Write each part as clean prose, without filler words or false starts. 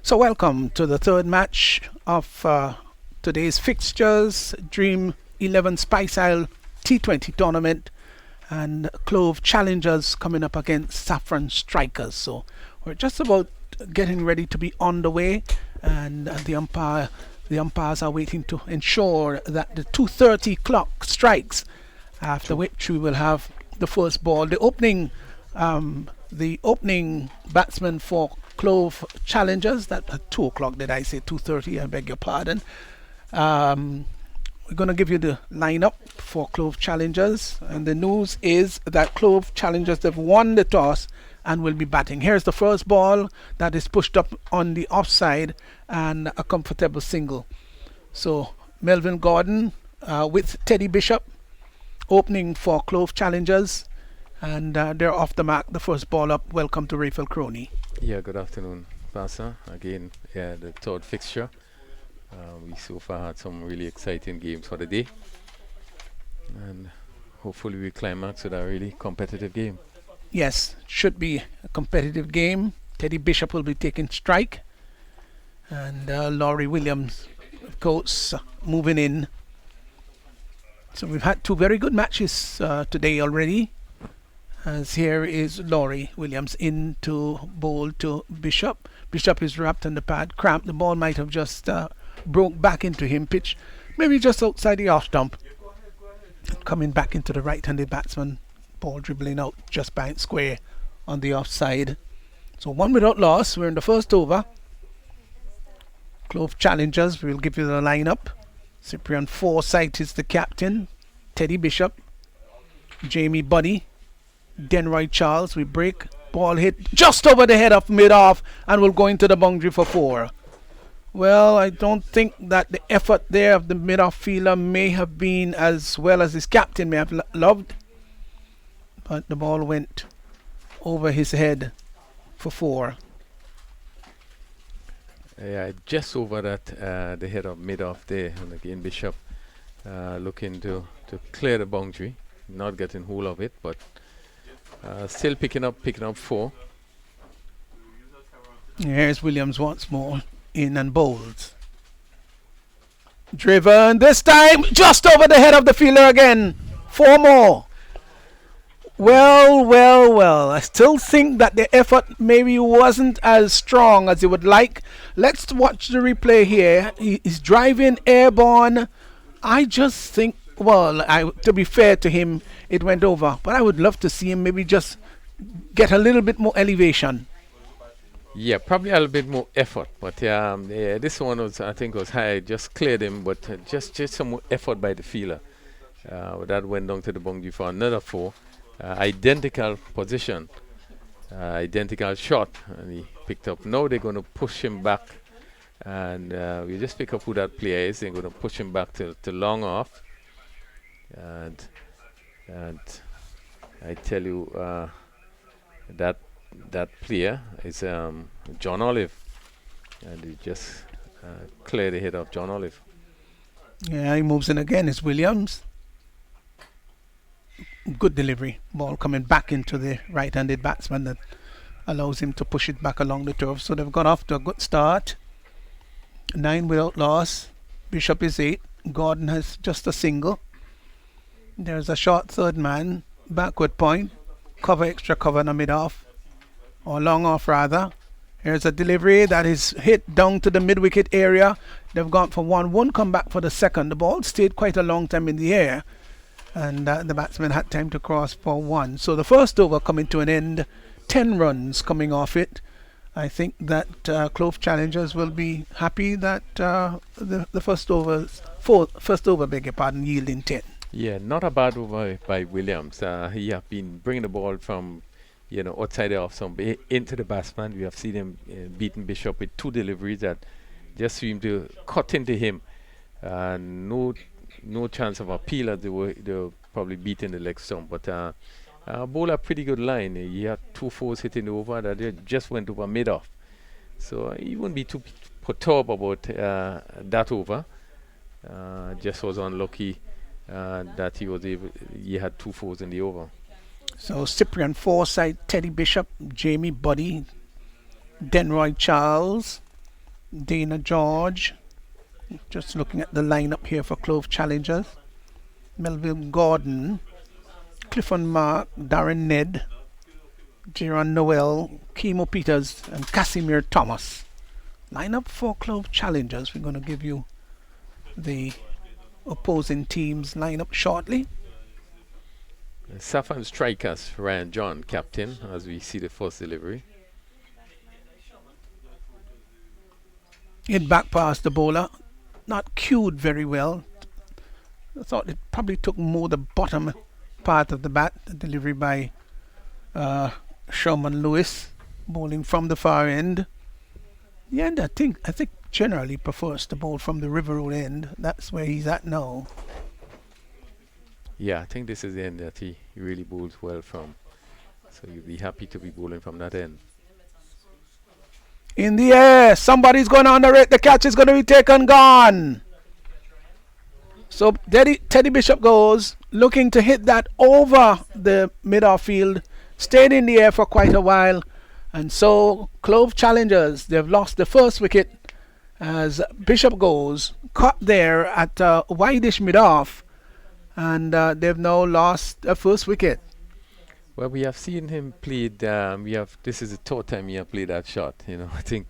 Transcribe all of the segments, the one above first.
So welcome to the third match of today's fixtures, Dream11 Spice Isle T20 tournament and Clove Challengers coming up against Saffron Strikers. So we're just about getting ready to be on the way, and the umpires are waiting to ensure that the 2:30 clock strikes, after which we will have the first ball. The opening batsman for Clove Challengers, that at 2 o'clock, did I say 2:30? I beg your pardon. We're going to give you the lineup for Clove Challengers, and the news is that Clove Challengers have won the toss and will be batting. Here's the first ball that is pushed up on the offside and a comfortable single. So Melvin Gordon with Teddy Bishop opening for Clove Challengers, and they're off the mark. The first ball up. Welcome to Rayfield Crony. Yeah, good afternoon, Pastor. Again, the third fixture. We so far had some really exciting games for the day, and hopefully we climax with a really competitive game. Yes, should be a competitive game. Teddy Bishop will be taking strike, and Laurie Williams, of course, moving in. So we've had two very good matches today already, as here is Laurie Williams in to bowl to Bishop. Bishop is wrapped in the pad, cramped. The ball might have just broke back into him, pitch maybe just outside the off stump. Coming back into the right-handed batsman, ball dribbling out just behind square on the offside. So one without loss. We're in the first over. Clove Challengers, we'll give you the lineup. Cyprian Forsyth is the captain. Teddy Bishop, Jamie Buddy, Denroy Charles. We break, ball hit just over the head of mid-off and will go into the boundary for 4. Well, I don't think that the effort there of the mid-off fielder may have been as well as his captain may have loved, but the ball went over his head for 4. Yeah, just over that, the head of mid-off there, and again Bishop looking to clear the boundary, not getting hold of it, but still picking up 4. Here's Williams once more, in and bowls. Driven this time just over the head of the fielder again. 4 more. Well. I still think that the effort maybe wasn't as strong as he would like. Let's watch the replay here. He's driving airborne. I just think, to be fair to him, it went over. But I would love to see him maybe just get a little bit more elevation. Yeah, probably a little bit more effort, but this one was, I think, was high. Just cleared him, but just some more effort by the fielder. That went down to the boundary for another 4. Identical position, identical shot, and he picked up. Now they're going to push him back, and we just pick up who that player is. They're going to push him back to long off, and I tell you that player is John Olive, and he just cleared the head of John Olive. Yeah, he moves in again. It's Williams. Good delivery. Ball coming back into the right-handed batsman that allows him to push it back along the turf. So they've got off to a good start. 9 without loss. Bishop is 8. Gordon has just a single. There's a short third man. Backward point. Extra cover in the mid-off. Or long off rather. Here's a delivery that is hit down to the mid-wicket area. They've gone for 1. Won't come back for the second. The ball stayed quite a long time in the air, and the batsman had time to cross for 1. So the first over coming to an end. 10 runs coming off it. I think that Clove Challengers will be happy that the first over, beg your pardon, yielding 10. Yeah, not a bad over by Williams. He have been bringing the ball from outside the off stump into the batsman. We have seen him beating Bishop with 2 deliveries that just seemed to cut into him. No chance of appeal as they were probably beating the leg stump. But bowled a pretty good line. He had 2 4s hitting over that just went over mid-off. So he wouldn't be too perturbed about that over. Just was unlucky that he had 2 4s in the over. So Cyprian Forsyth, Teddy Bishop, Jamie Buddy, Denroy Charles, Dana George. Just looking at the lineup here for Clove Challengers. Melville Gordon, Clifford Mark, Darren Ned, Jiran Noel, Kimo Peters, and Casimir Thomas. Lineup for Clove Challengers. We're going to give you the opposing team's lineup shortly. Saffron Strikers, Ryan John, captain, as we see the first delivery. Hit back past the bowler. Not cued very well. I thought it probably took more the bottom part of the bat. The delivery by Sherman Lewis, bowling from the far end. Yeah, and I think generally prefers to bowl from the River Road end. That's where he's at now. Yeah, I think this is the end that he really bowls well from. So you'll be happy to be bowling from that end. In the air, somebody's going to underrate. The catch is going to be taken, gone. So Teddy Bishop goes, looking to hit that over the mid-off field. Stayed in the air for quite a while. And so Clove Challengers, they've lost the first wicket as Bishop goes. Caught there at wide-ish mid-off. And they've now lost the first wicket. Well, we have seen him played. This is the third time he has played that shot. I think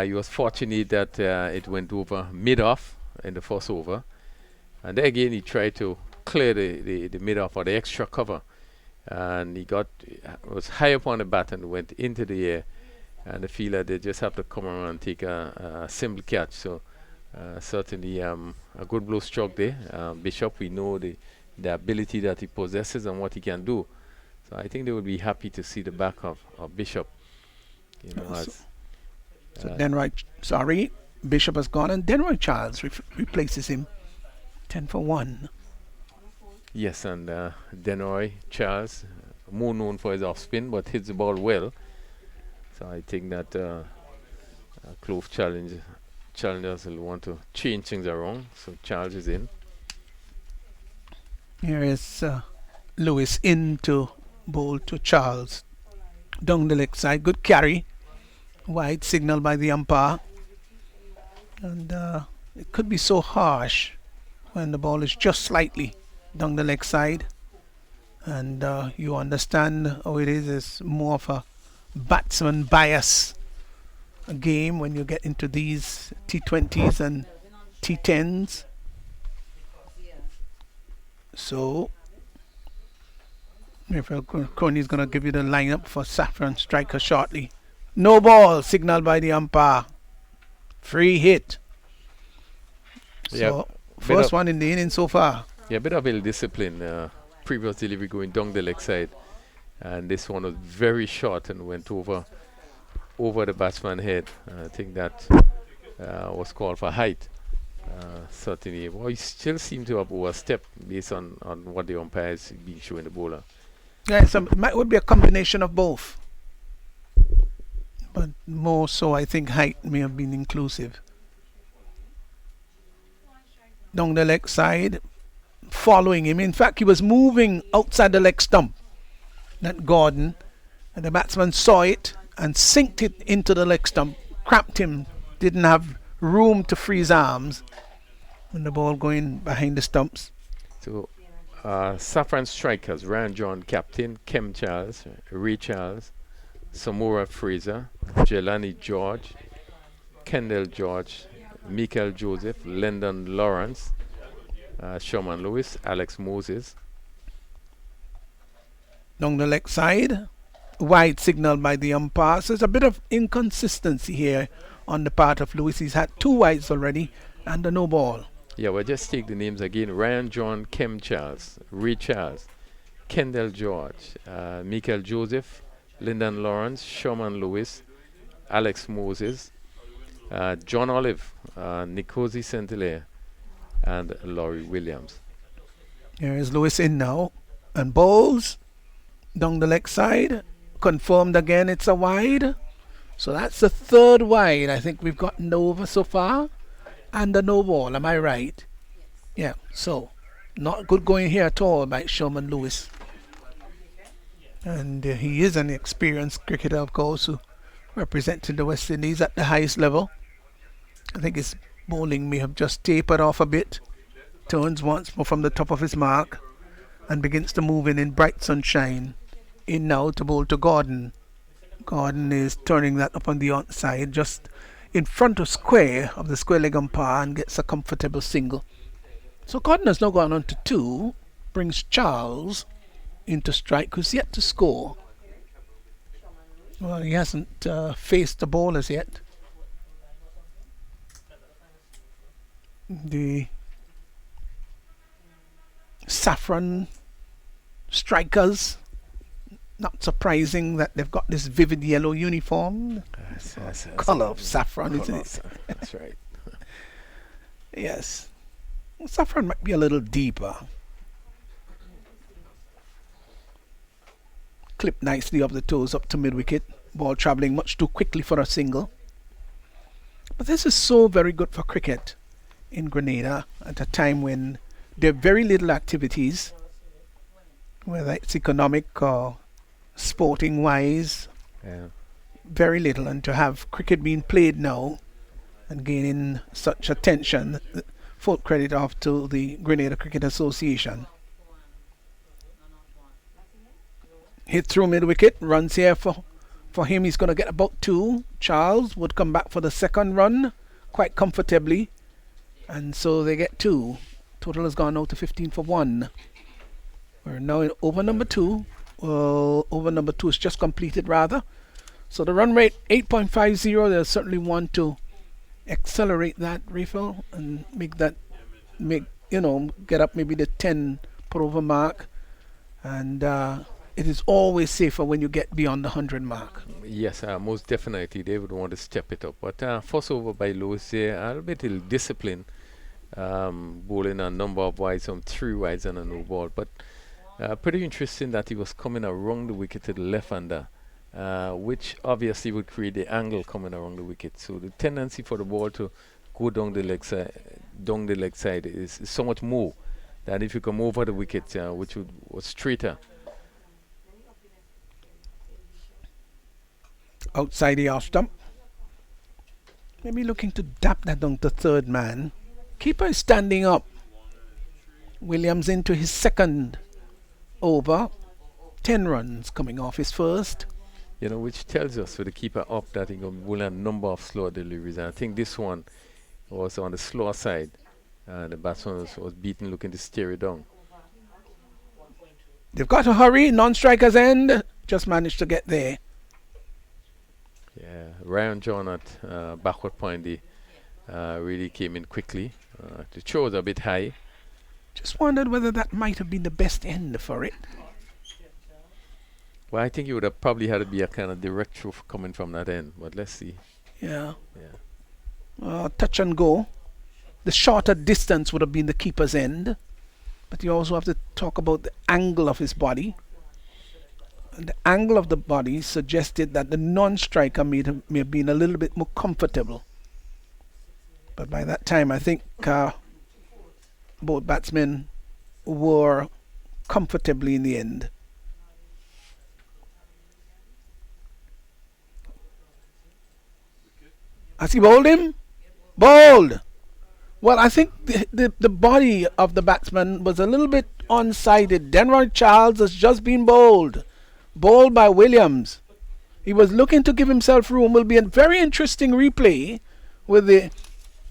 he was fortunate that it went over mid-off in the first over, and then again he tried to clear the mid-off or the extra cover, and he was high up on the bat and went into the air, and the fielder they just have to come around and take a simple catch. So certainly a good blow stroke there. Bishop, we know the ability that he possesses and what he can do. So I think they will be happy to see the back of Bishop. Bishop has gone and Denroy Charles replaces him. 10 for 1. Yes, and Denroy Charles, more known for his off spin, but hits the ball well. So I think that Clove Challengers will want to change things around. So Charles is in. Here is Lewis in to bowl to Charles. Down the leg side, good carry. Wide signal by the umpire. And it could be so harsh when the ball is just slightly down the leg side. And you understand how it is. It's more of a batsman bias game when you get into these T20s and T10s. So Crony's going to give you the lineup for Saffron Strikers shortly. No ball, signaled by the umpire. Free hit. So, first one in the inning so far. Yeah, a bit of ill discipline. Previous delivery going down the leg side. And this one was very short and went over the batsman's head. I think that was called for height. Certainly. Well, he still seemed to have overstepped based on what the umpire has been showing the bowler. Yeah, it would be a combination of both. But more so, I think height may have been inclusive. Down the leg side, following him. In fact, he was moving outside the leg stump, that Gordon. And the batsman saw it and sinked it into the leg stump, cramped him, didn't have room to free his arms. And the ball going behind the stumps. So, Saffron Strikers, Ryan John, captain, Kem Charles, Ray Charles, Samora Fraser, Jelani George, Kendall George, Michael Joseph, Lyndon Lawrence, Sherman Lewis, Alex Moses. Down the leg side, wide signal by the umpire. So there's a bit of inconsistency here on the part of Lewis. He's had 2 wides already and a no ball. Yeah, we'll just take the names again. Ryan John, Kem Charles, Ray Charles, Kendall George, Michael Joseph, Lyndon Lawrence, Sherman Lewis, Alex Moses, John Olive, Nikosi Saint-Hilaire, and Laurie Williams. Here is Lewis in now and bowls down the leg side. Confirmed again, it's a wide. So that's the 3rd wide I think we've gotten over so far. And a no ball, am I right? Yeah, so not good going here at all by Sherman Lewis. And he is an experienced cricketer, of course, who represented the West Indies at the highest level. I think his bowling may have just tapered off a bit. Turns once more from the top of his mark and begins to move in bright sunshine. In now to bowl to Gordon. Gordon is turning that up on the outside, just in front of square of the square leg umpire, and gets a comfortable single. So Gordon has now gone on to 2, brings Charles into strike, who's yet to score. Well, he hasn't faced the ball as yet. The Saffron Strikers. Not surprising that they've got this vivid yellow uniform. Colour of saffron, isn't it? That's right. Yes. Well, saffron might be a little deeper. Clipped nicely off the toes up to mid-wicket. Ball travelling much too quickly for a single. But this is so very good for cricket in Grenada at a time when there are very little activities, whether it's economic or sporting wise. Yeah. Very little, and to have cricket being played now and gaining such attention, full credit off to the Grenada Cricket Association. Hit through mid-wicket, runs here for him. He's going to get about 2. Charles would come back for the second run quite comfortably, and so they get 2. Total has gone out to 15 for 1. We're now in over number 2. Over number 2 is just completed rather. So the run rate 8.50. They'll certainly want to accelerate that refill and get up maybe the 10 per over mark. And it is always safer when you get beyond the 100 mark. Yes, most definitely they would want to step it up. But first over by Lewis there, a little bit of discipline, bowling a number of wides, some 3 wides and a no ball. But pretty interesting that he was coming around the wicket to the left-hander, which obviously would create the angle coming around the wicket. So the tendency for the ball to go down the leg side is so much more than if you come over the wicket, which was straighter. Outside the off stump. Maybe looking to dap that down to third man. Keeper is standing up. Williams into his second over. 10 runs coming off his first. Which tells us for the keeper up that he going to bowl a number of slow deliveries. And I think this one was on the slower side. The batsman was beaten, looking to steer it down. They've got to hurry. Non-strikers end. Just managed to get there. Yeah, Ryan John at backward point, they really came in quickly. The throw was a bit high. Just wondered whether that might have been the best end for it. Well, I think it would have probably had to be a kind of direct throw coming from that end, but let's see. Yeah. Touch and go. The shorter distance would have been the keeper's end, but you also have to talk about the angle of his body. And the angle of the body suggested that the non-striker may have been a little bit more comfortable. But by that time, I think both batsmen were comfortably in the end. Has he bowled him? Bowled! Well, I think the body of the batsman was a little bit unsighted. Denroy Charles has just been bowled. Bowled by Williams. He was looking to give himself room. Will be a very interesting replay with the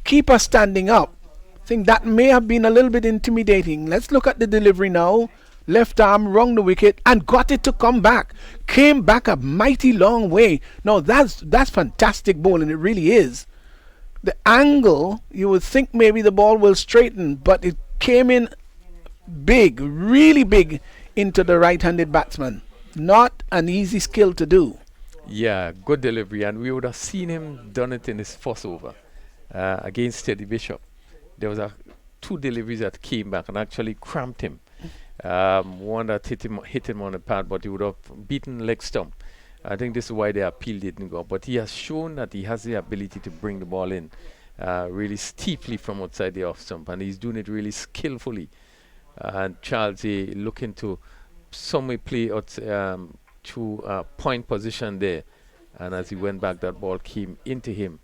keeper standing up. I think that may have been a little bit intimidating. Let's look at the delivery now. Left arm, wrong the wicket, and got it to come back. Came back a mighty long way. No, that's fantastic bowling. It really is. The angle, you would think maybe the ball will straighten, but it came in big, really big into the right-handed batsman. Not an easy skill to do. Yeah, good delivery, and we would have seen him done it in his first over against Teddy Bishop. There was 2 deliveries that came back and actually cramped him. One that hit him on the pad, but he would have beaten leg stump. I think this is why the appeal didn't go. But he has shown that he has the ability to bring the ball in really steeply from outside the off stump, and he's doing it really skillfully. And Charles looking to somewhere play out to point position there, and as he went back, that ball came into him.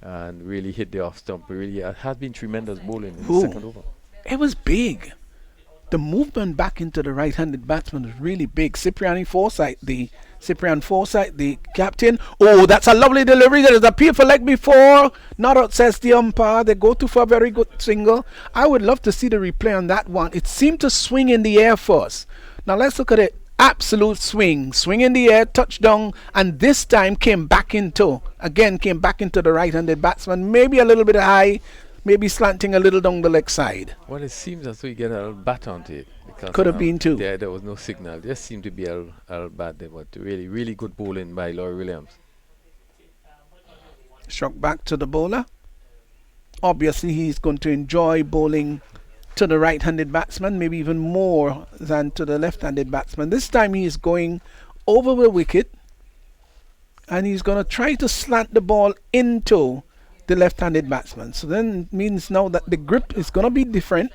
and really hit the off stump. Really has been tremendous bowling in the Ooh. second over. It was big. The movement back into the right-handed batsman was really big. Cyprian Forsyth, the captain. Oh, that's a lovely delivery. There is a appeal for leg before. Not out, says the umpire. They go to for a very good single. I would love to see the replay on that one. It seemed to swing in the air first. Now let's look at it. Absolute swing. Swing in the air, touchdown, and this time came back into the right-handed batsman. Maybe a little bit high. Maybe slanting a little down the leg side. Well, it seems as though you get a little bat onto it. Because Could have been too. There was no signal. Just seemed to be a little bat there, but really, really good bowling by Laurie Williams. Struck back to the bowler. Obviously, he's going to enjoy bowling to the right-handed batsman, maybe even more than to the left-handed batsman. This time he is going over the wicket, and he's going to try to slant the ball into the left-handed batsman. So then it means now that the grip is going to be different.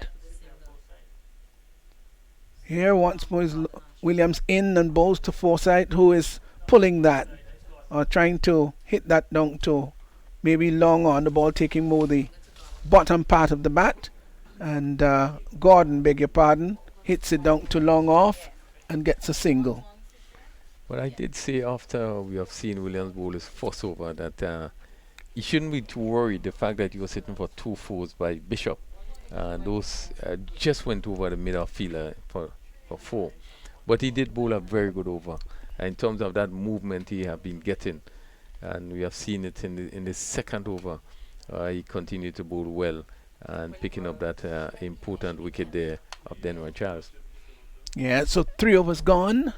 Here once more is Williams in and bowls to Forsyth, who is pulling that or trying to hit that down to maybe long on, the ball taking more the bottom part of the bat. And Gordon, beg your pardon, hits it down to long off and gets a single. But I did say after we have seen Williams bowl his first over that he shouldn't be too worried the fact that he was hitting for 2 fours by Bishop. Those just went over the middle fielder for 4. But he did bowl a very good over. In terms of that movement he have been getting, and we have seen it in the second over. He continued to bowl well and picking up that important wicket there of Denver Charles. Yeah, so 3 overs gone.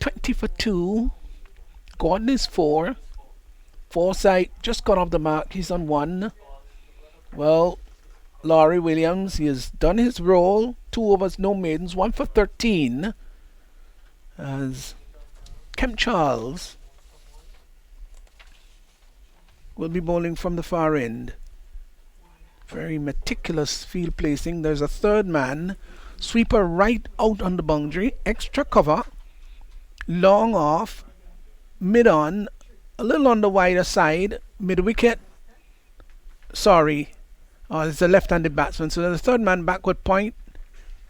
20 for 2. Gordon is 4. Forsyth just got off the mark. He's on 1. Well, Laurie Williams, he has done his role. 2 overs, no maidens. 1 for 13. As Kemp Charles will be bowling from the far end. Very meticulous field placing. There's a third man. Sweeper right out on the boundary. Extra cover. Long off. Mid on. A little on the wider side, mid wicket. Sorry, it's a left-handed batsman. So the third man backward point,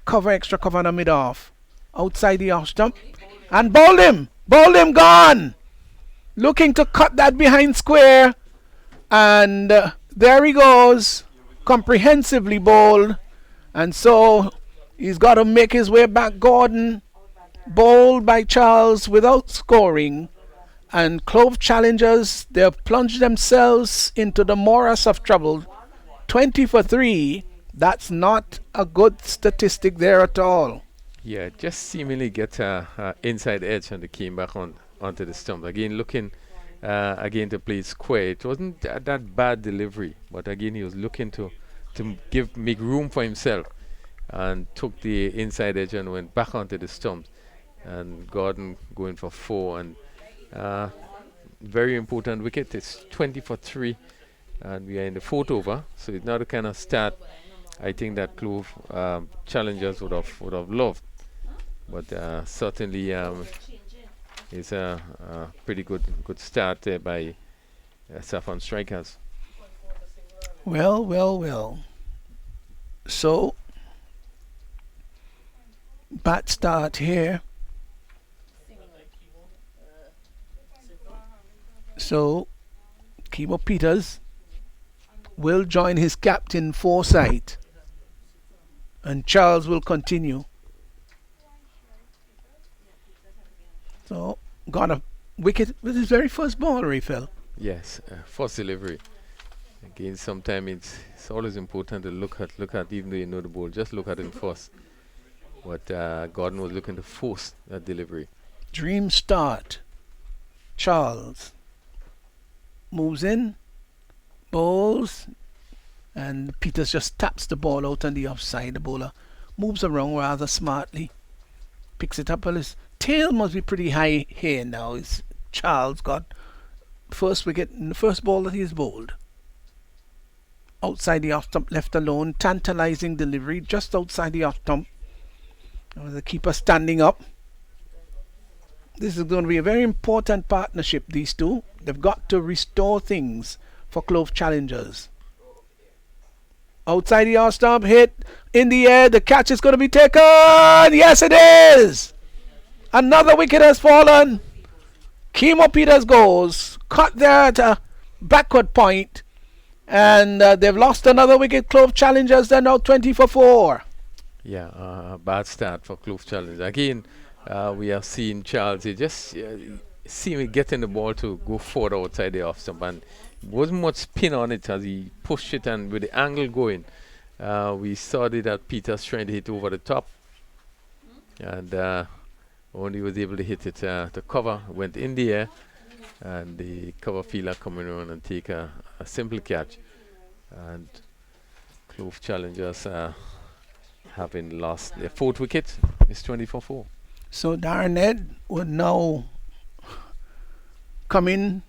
cover, extra cover on the mid off, outside the off stump, and bowled him, gone. Looking to cut that behind square, and there he goes, comprehensively bowled, and so he's got to make his way back. Gordon, bowled by Charles without scoring. And Clove Challengers, they have plunged themselves into the morass of trouble. 20 for 3. That's not a good statistic there at all. Yeah, just seemingly get a inside edge and they came back onto the stump. Again, looking again to play square. It wasn't that bad delivery, but again he was looking to make room for himself and took the inside edge and went back onto the stumps. And Gordon going for 4 and very important wicket. It's 20 for 3 and we are in the 4th over, so it's not the kind of start I think that Clove Challengers would have loved, but certainly it's a pretty good start there by Saffron Strikers. Well. So bat start here. So Kimo Peters will join his captain Forsyth, and Charles will continue. So got a wicket with his very first ball, Raphael. Yes, first delivery. Again, sometimes it's always important to look at even though you know the ball, just look at him first. But Gordon was looking to force that delivery. Dream start. Charles moves in, bowls, and Peters just taps the ball out on the offside. The bowler moves around rather smartly, picks it up. Well, his tail must be pretty high here now. It's Charles got first wicket in the first ball that he's bowled. Outside the off stump, left alone. Tantalizing delivery just outside the off stump. The keeper standing up. This is going to be a very important partnership, these two. They've got to restore things for Clove Challengers. Outside the off stump, hit in the air. The catch is going to be taken. Yes, it is. Another wicket has fallen. Kimo Peters goes. Cut there at a backward point. And they've lost another wicket. Clove Challengers, they're now 20 for 4. Yeah, bad start for Clove Challengers. Again, we have seen Charles. He just see me getting the ball to go forward outside the off stump, and wasn't much spin on it as he pushed it, and with the angle going, we saw that Peters trying to hit over the top, and only was able to hit it. The cover went in the air, and the cover fielder coming around and take a simple catch, and Clove Challengers having lost their 4th wicket. It's 20 for 4. So Darren Ned would now come in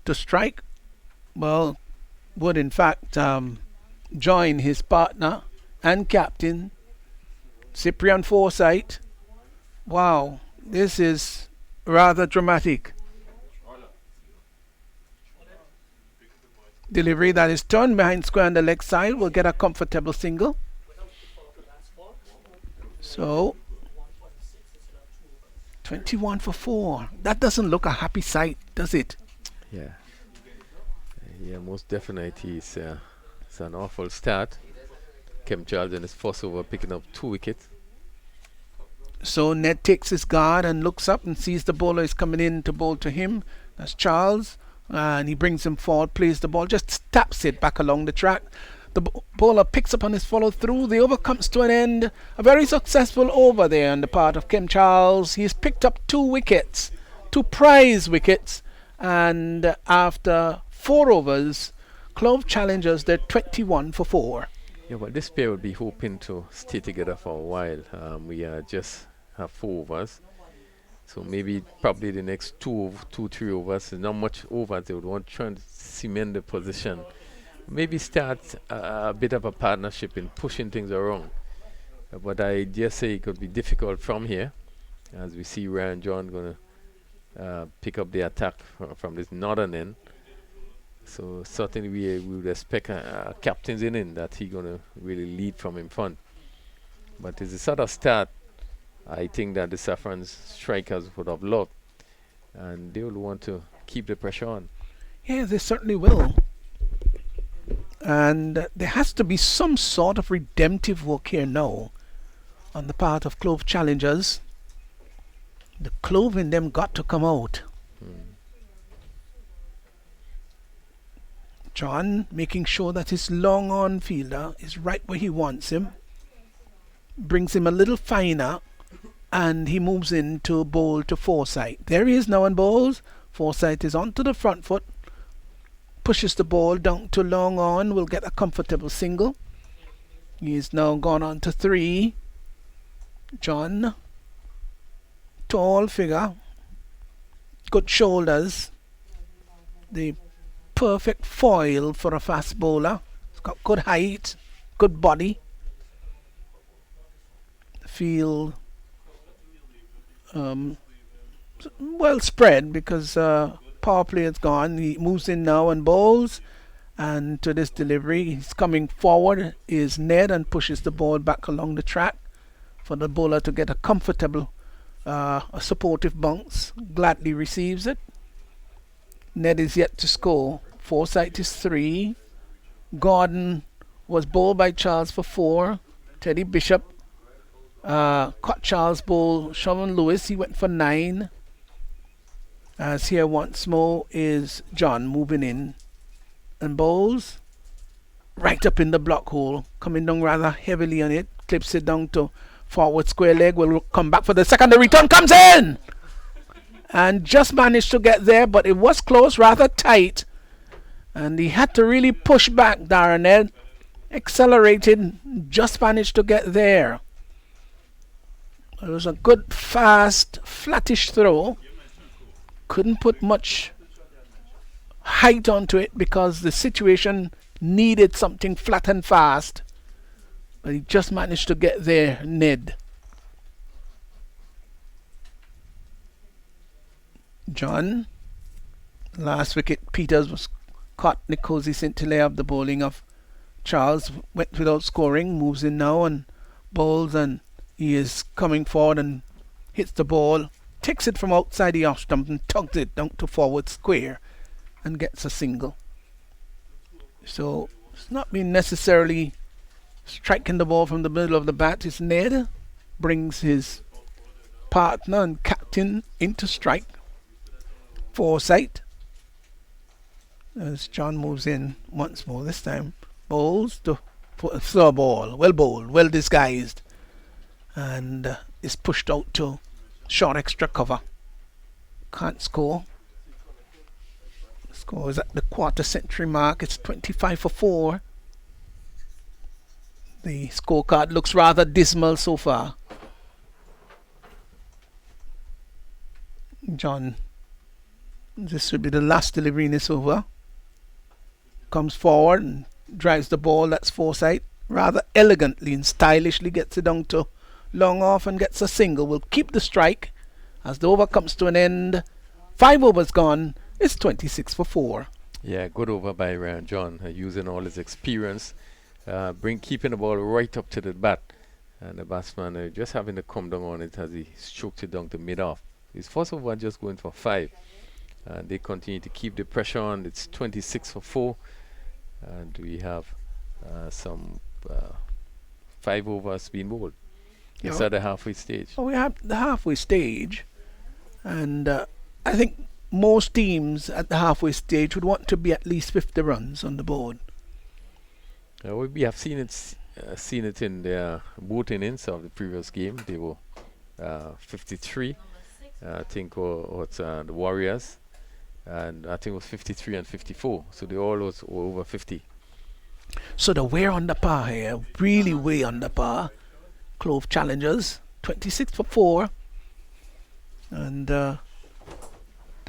to strike. Well, would in fact join his partner and captain, Cyprian Forsyth. Wow, this is rather dramatic. Delivery that is turned behind square on the leg side will get a comfortable single. So 21 for 4. That doesn't look a happy sight, does it? Yeah. Yeah, most definitely. It's an awful start. Kem Charles in his first over picking up 2 wickets. So Ned takes his guard and looks up and sees the bowler is coming in to bowl to him. That's Charles. And he brings him forward, plays the ball, just taps it back along the track. The bowler picks up on his follow through. The over comes to an end. A very successful over there on the part of Kem Charles. He's picked up 2 wickets, 2 prize wickets. And after 4 overs, Clove Challengers, they're 21 for 4. Yeah, well, this pair would be hoping to stay together for a while. We just have 4 overs. So maybe probably the next 2-3 overs, not much overs. They would want to try and cement the position. Maybe start a bit of a partnership in pushing things around. But I just say it could be difficult from here, as we see Ryan John going to pick up the attack from this northern end. So certainly we would expect a captain's inning that he's going to really lead from in front. But it's a sort of start I think that the Saffron Strikers would have loved, and they will want to keep the pressure on. Yeah, they certainly will. And there has to be some sort of redemptive work here now on the part of Clove Challengers. The Clove in them got to come out. John making sure that his long on fielder is right where he wants him. Brings him a little finer, and he moves in to bowl to Forsyth. There he is now and bowls. Forsyth is onto the front foot. Pushes the ball down to long on. Will get a comfortable single. He is now gone on to 3. John. Tall figure. Good shoulders. The perfect foil for a fast bowler. He's got good height. Good body. Field well spread because power play is gone. He moves in now and bowls, and to this delivery he's coming forward is Ned and pushes the ball back along the track for the bowler to get a comfortable a supportive bounce. Gladly receives it. Ned is yet to score. Forsyth is 3. Gordon was bowled by Charles for 4. Teddy Bishop caught Charles bowl Sean Lewis. He went for 9. As here once more is John moving in and bowls right up in the block hole, coming down rather heavily on it, clips it down to forward square leg. Will come back for the second. The return comes in and just managed to get there, but it was close, rather tight, and he had to really push back. Darren Ed accelerated, just managed to get there. It was a good, fast, flattish throw. Couldn't put much height onto it because the situation needed something flat and fast. But he just managed to get there, Ned. John. Last wicket, Peters was caught Nicosi St-Hilaire of the bowling of Charles, went without scoring, moves in now and bowls, and he is coming forward and hits the ball, takes it from outside the off stump and tugs it down to forward square and gets a single. So it's not been necessarily striking the ball from the middle of the bat. It's Ned brings his partner and captain into strike. Foresight as John moves in once more, this time bowls to slow ball, well bowled, well disguised, and is pushed out to short extra cover. Can't score. Score is at the quarter century mark. It's 25 for 4. The scorecard looks rather dismal so far. John, this will be the last delivery in this over. Comes forward and drives the ball. That's Foresight. Rather elegantly and stylishly gets it down to long off and gets a single. Will keep the strike as the over comes to an end. 5 overs gone. It's 26 for 4. Yeah, good over by John, using all his experience, keeping the ball right up to the bat, and the batsman just having to come down on it as he stroked it down to mid-off. His first over just going for 5, and they continue to keep the pressure on. It's 26 for 4, and we have some 5 overs being bowled. It's at the halfway stage. Well, we have the halfway stage, and I think most teams at the halfway stage would want to be at least 50 runs on the board. We have seen it in the both innings of the previous game. They were 53, I think, or the Warriors, and I think it was 53 and 54. So they all was over 50. So the way under par here, really way under par. Clove Challengers, 26 for 4, and the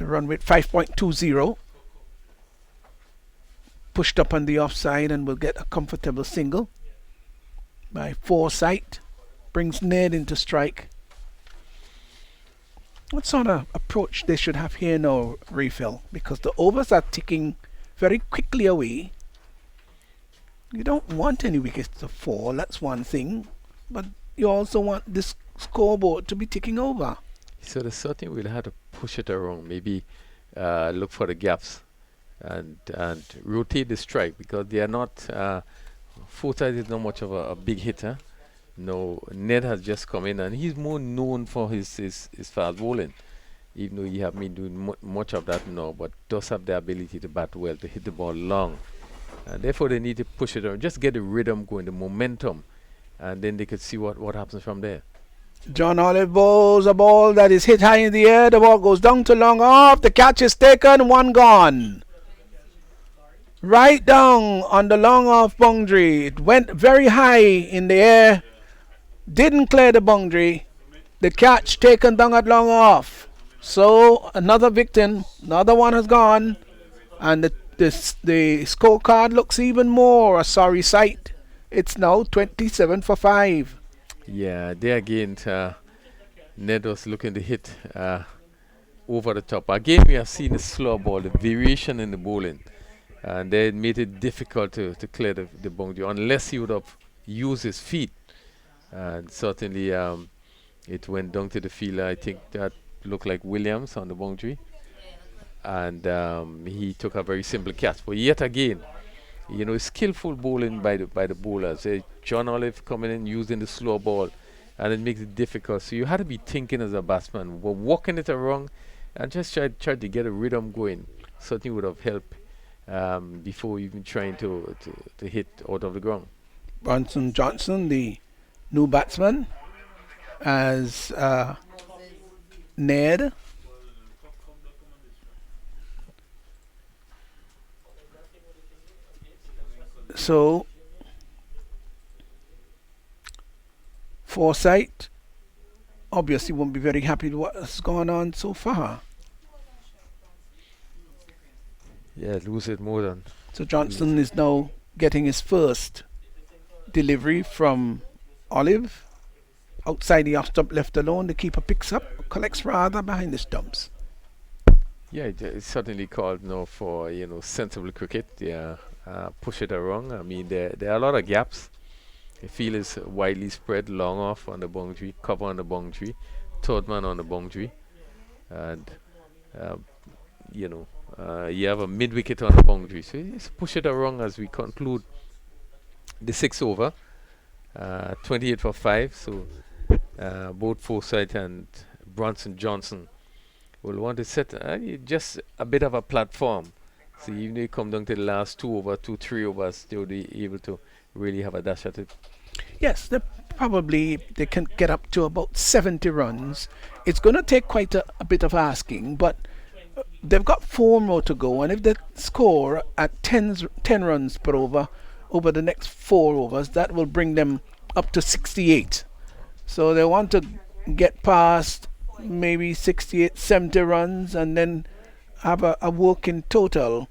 run rate 5.20. Pushed up on the offside and will get a comfortable single by Foresight. Brings Ned into strike. What sort of approach they should have here now, Refill? Because the overs are ticking very quickly away. You don't want any wickets to fall, that's one thing. But you also want this scoreboard to be ticking over. So the certainly we'll have to push it around, maybe look for the gaps and rotate the strike, because they are not Forsyth is not much of a big hitter. No, Ned has just come in and he's more known for his fast bowling, even though he have been doing much of that now, but does have the ability to bat well, to hit the ball long, and therefore they need to push it around, just get the rhythm going, the momentum, and then they could see what happens from there. John Olive bowls a ball that is hit high in the air. The ball goes down to long off. The catch is taken. 1 gone. Right down on the long off boundary. It went very high in the air. Didn't clear the boundary. The catch taken down at long off. So another victim. Another one has gone. And the scorecard looks even more a sorry sight. It's now 27 for 5. Yeah, there again, Ned was looking to hit over the top. Again, we have seen the slow ball, the variation in the bowling, and they made it difficult to clear the boundary unless he would have used his feet. And certainly, it went down to the fielder. I think that looked like Williams on the boundary, and he took a very simple catch. But yet again, skillful bowling by the bowlers. John Olive coming in using the slow ball, and it makes it difficult. So you had to be thinking as a batsman, we're walking it around, and just try to get a rhythm going. Certainly would have helped before even trying to hit out of the ground. Bronson Johnson, the new batsman, as Ned. So Foresight obviously won't be very happy with what's gone on so far. Yeah, lose it more than. So Johnson is now getting his first delivery from Olive. Outside the off stump left alone, the keeper picks up, collects rather behind the stumps. Yeah, it's certainly called now for sensible cricket. Yeah, push it around. I mean, there are a lot of gaps. The field is widely spread, long off on the boundary, cover on the boundary, third man on the boundary, and uh, you know you have a mid wicket on the boundary. So you just push it around as we conclude the 6 over, 28 for 5. So both Forsyth and Bronson Johnson will want to set just a bit of a platform. So even if you come down to the last 2 over, 3 overs, they'll be able to really have a dash at it. Yes, they can get up to about 70 runs. It's going to take quite a bit of asking, but they've got 4 more to go, and if they score at 10 runs per over the next 4 overs, that will bring them up to 68. So they want to get past maybe 68, 70 runs, and then have a working total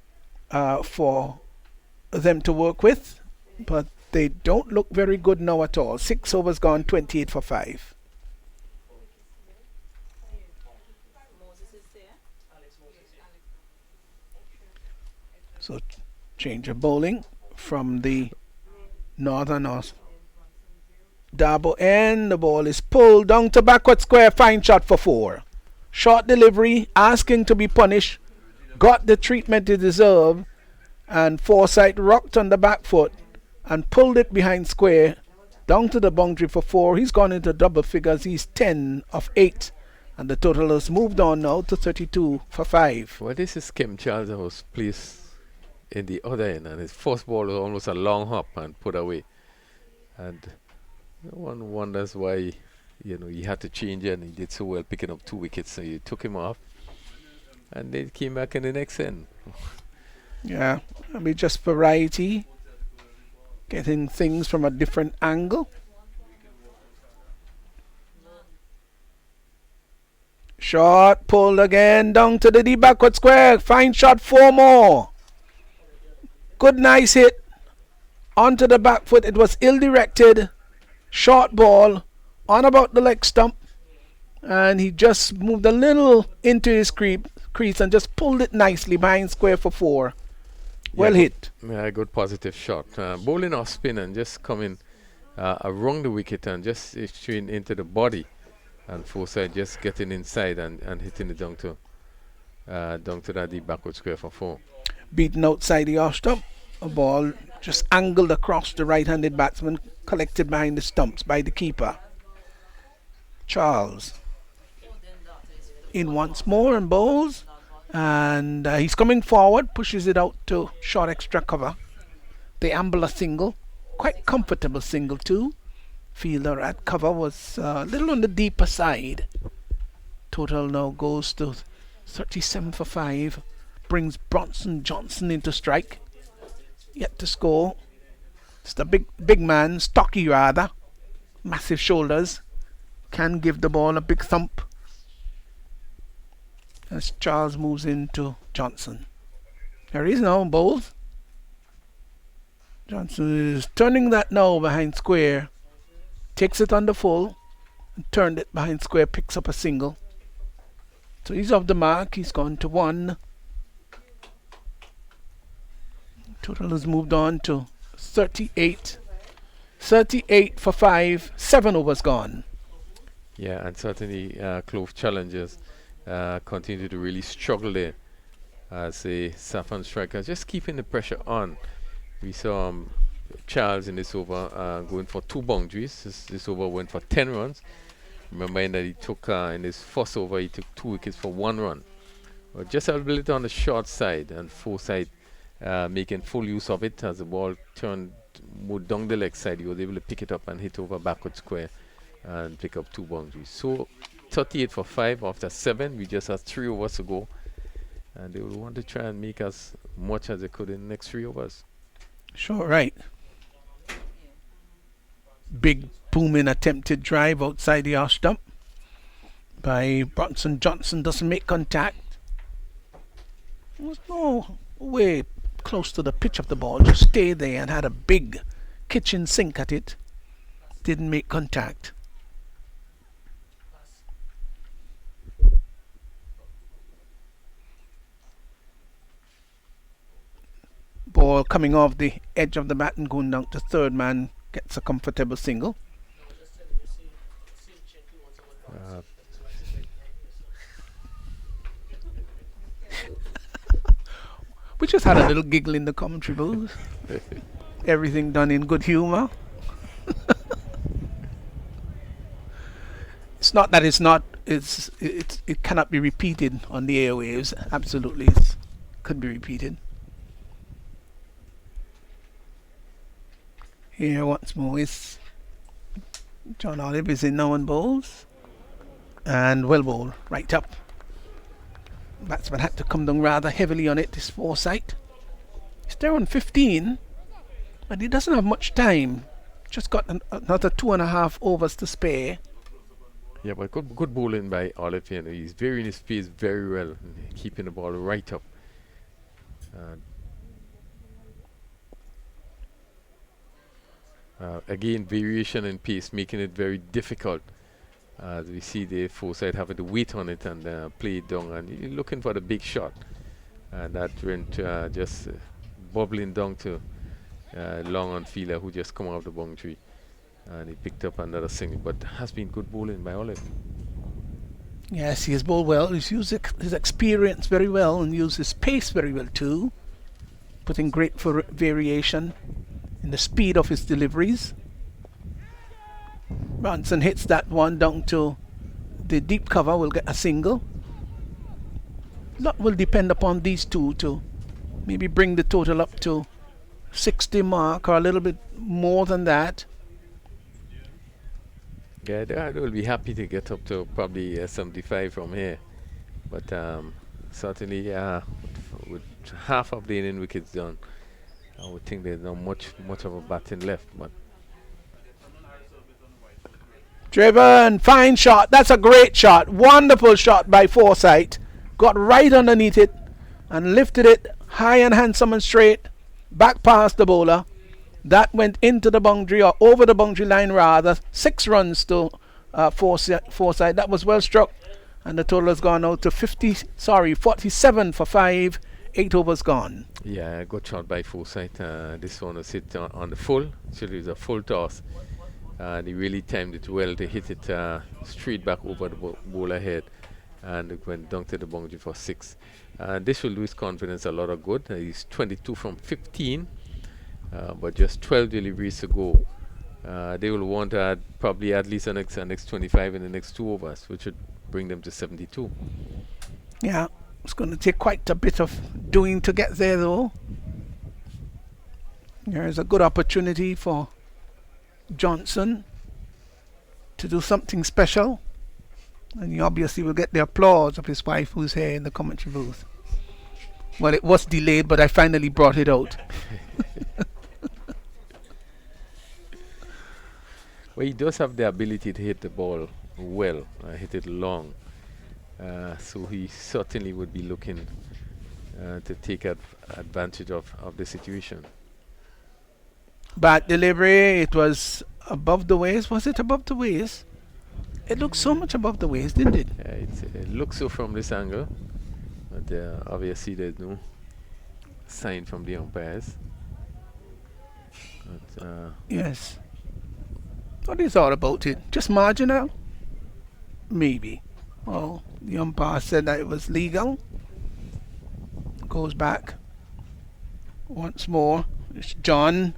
for them to work with. But they don't look very good now at all. 6 overs gone, 28 for 5. So change of bowling from the northern north. Darbo end, the ball is pulled down to backward square, fine shot for 4. Short delivery, asking to be punished, got the treatment he deserved, and Forsyth rocked on the back foot and pulled it behind square, down to the boundary for 4. He's gone into double figures, he's 10 of 8, and the total has moved on now to 32 for 5. Well, this is Kim Charles that was placed in the other end, and his first ball was almost a long hop and put away. And one wonders why, he had to change it, and he did so well picking up 2 wickets, so you took him off, and they came back in the next end. Yeah, I mean, just variety, getting things from a different angle. Shot pulled again down to the deep backward square. Fine shot, 4 more. Good, nice hit onto the back foot. It was ill-directed. Short ball on about the leg stump, and he just moved a little into his crease and just pulled it nicely behind square for 4. Well hit. Yeah, good positive shot. Bowling off spin and just coming around the wicket and just shooting into the body, and Forsyth just getting inside and hitting it down to that deep backward square for 4. Beaten outside the off stump. A ball just angled across the right-handed batsman, collected behind the stumps by the keeper. Charles in once more and bowls, and he's coming forward, pushes it out to short extra cover. They amble a single, quite comfortable single too. Fielder at cover was a little on the deeper side. Total now goes to 37 for 5. Brings Bronson Johnson into strike. Yet to score. It's the big man, stocky rather, massive shoulders, can give the ball a big thump as Charles moves into Johnson. There he is now, bowls. Johnson is turning that now behind square, takes it on the full, and turned it behind square, picks up a single. So he's off the mark, he's gone to 1. Total has moved on to 38. 38 for 5, 7 overs gone. Yeah, and certainly Clove Challengers continue to really struggle there as a Saffron Strikers, just keeping the pressure on. We saw Charles in this over going for 2 boundaries. This over went for 10 runs. Remembering that he took, in his first over, he took 2 wickets for 1 run. But just a little bit on the short side, and Forsyth making full use of it as the ball turned more down the leg side. He was able to pick it up and hit over backward square and pick up 2 boundaries. So 38 for 5 after 7. We just have 3 overs to go, and they will want to try and make as much as they could in the next 3 overs. Sure, right. Big booming attempted drive outside the off stump by Bronson Johnson, doesn't make contact. Was no way close to the pitch of the ball, just stayed there and had a big kitchen sink at it. Didn't make contact. ball coming off the edge of the bat and going down to third man gets a comfortable single. We just had a little giggle in the commentary booth. Everything done in good humor. It's not that it cannot be repeated on the airwaves. Absolutely, it could be repeated. Here once more is John Olive is in now and bowls, and well bowled right up. Batsman had to come down rather heavily on it. This Forsyth. He's there on 15, but he doesn't have much time. Just got another 2.5 overs to spare. Yeah, but good bowling by Olive. You know, he's very in his pace very well, keeping the ball right up. Again, variation in pace, making it very difficult. As we see the Forsyth having to wait on it and play it down, and you're looking for the big shot. And that went just bubbling down to long on fielder who just come off the boundary. And he picked up another single, but has been good bowling by Olive. Yes, he has bowled well. He's used his experience very well and used his pace very well too, putting great for variation in the speed of his deliveries. Bronson hits that one down to the deep cover, will get a single. Lot will depend upon these two to maybe bring the total up to 60 mark or a little bit more than that. Yeah, they will be happy to get up to probably 75 from here. But certainly, with half of the inning wickets done, I would think there's not much of a batting left. But Driven, fine shot. That's a great shot. Wonderful shot by Forsyth. Got right underneath it and lifted it high and handsome and straight back past the bowler. That went into the boundary, or over the boundary line rather. 6 runs to Forsyth. That was well struck, and the total has gone out to 47 for 5. 8 overs gone. yeah, good shot by Forsyth. This one was hit on the full. Actually, it was a full toss. And he really timed it well to hit it straight back over the bowler head, and it went down to the boundary for 6. This will do his confidence a lot of good. He's 22 from 15. But just 12 deliveries to go. They will want to add probably at least the next 25 in the next 2 overs, which would bring them to 72. Yeah, it's going to take quite a bit of doing to get there though. There is a good opportunity for Johnson to do something special, and he obviously will get the applause of his wife who's here in the commentary booth. Well, it was delayed, but I finally brought it out. Well, he does have the ability to hit the ball well, hit it long. So he certainly would be looking to take advantage of the situation. Bad delivery. It was above the waist. Was it above the waist? It looked so much above the waist, didn't it? It looks so from this angle, but obviously there's no sign from the umpires. But, yes. What is all about it? Just marginal? Maybe. Well, the umpire said that it was legal. Goes back once more. It's John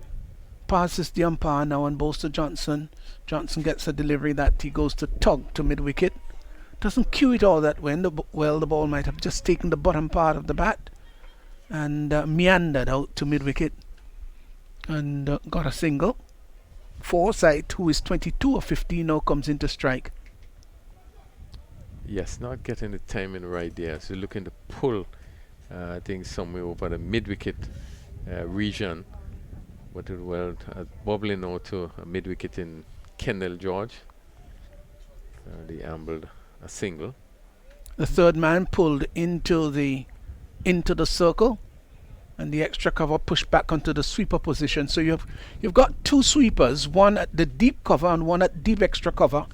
passes the umpire now and bowls to Johnson. Johnson gets a delivery that he goes to tug to mid-wicket. Doesn't cue it all that well. The ball might have just taken the bottom part of the bat and meandered out to mid-wicket and got a single. Forsyth, who is 22 of 15, now comes into strike. Yes, not getting the timing right there. So looking to pull things somewhere over the mid-wicket region. But it will bubbling out to a mid-wicket in Kendall George. They ambled a single. The third man pulled into the circle, and the extra cover pushed back onto the sweeper position. So you've got 2 sweepers, one at the deep cover and one at deep extra cover,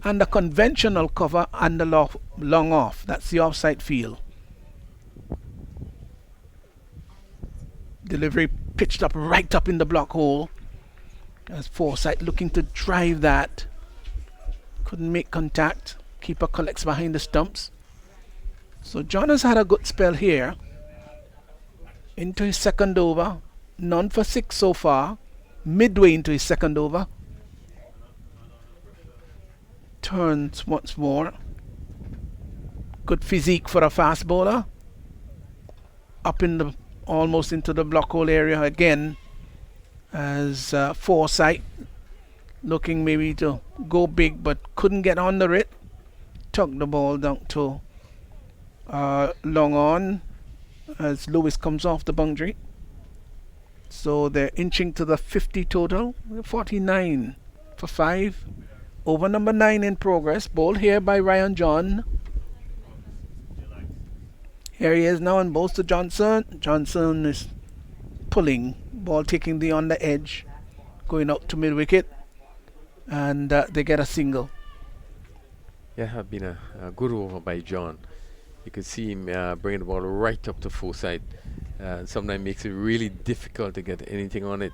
and the conventional cover and the long off. That's the offside field. Delivery pitched up right up in the block hole. As Forsyth looking to drive that. Couldn't make contact. Keeper collects behind the stumps. So John has had a good spell here. Into his second over. None for 6 so far. Midway into his second over. Turns once more. Good physique for a fast bowler. Up in the almost into the block hole area again. As Forsyth looking maybe to go big but couldn't get under it. Tugged the ball down to long on as Lewis comes off the boundary. So they're inching to the 50 total. 49 for 5. Over number 9 in progress. Ball here by Ryan John. Here he is now on balls to Johnson. Johnson is pulling. Ball taking the on the edge. Going out to mid wicket. And they get a single. Yeah, have been a good over by John. You could see him bringing the ball right up to Forsyth. Sometimes makes it really difficult to get anything on it.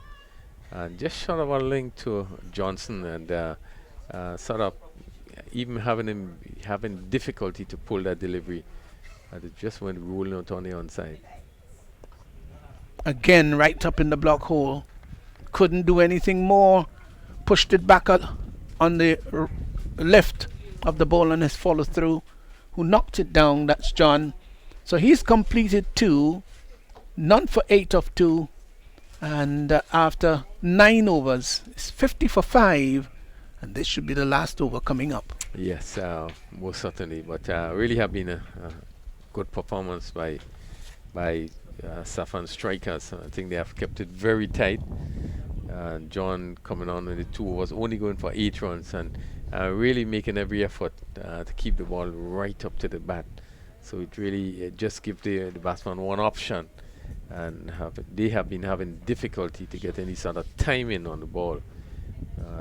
And just short of a link to Johnson and sort of even having difficulty to pull that delivery. And it just went rolling out on the onside. Again, right up in the block hole. Couldn't do anything more. Pushed it back on the left of the ball and has followed through. Who knocked it down? That's John. So he's completed 2. None for 8 of 2. And after 9 overs, it's 50 for 5. And this should be the last over coming up. Yes, most certainly. But really have been a good performance by Saffron Strikers. I think they have kept it very tight. John coming on in the 2 overs, only going for 8 runs and really making every effort to keep the ball right up to the bat. So it really just gives the batsman one option. And they have been having difficulty to get any sort of timing on the ball.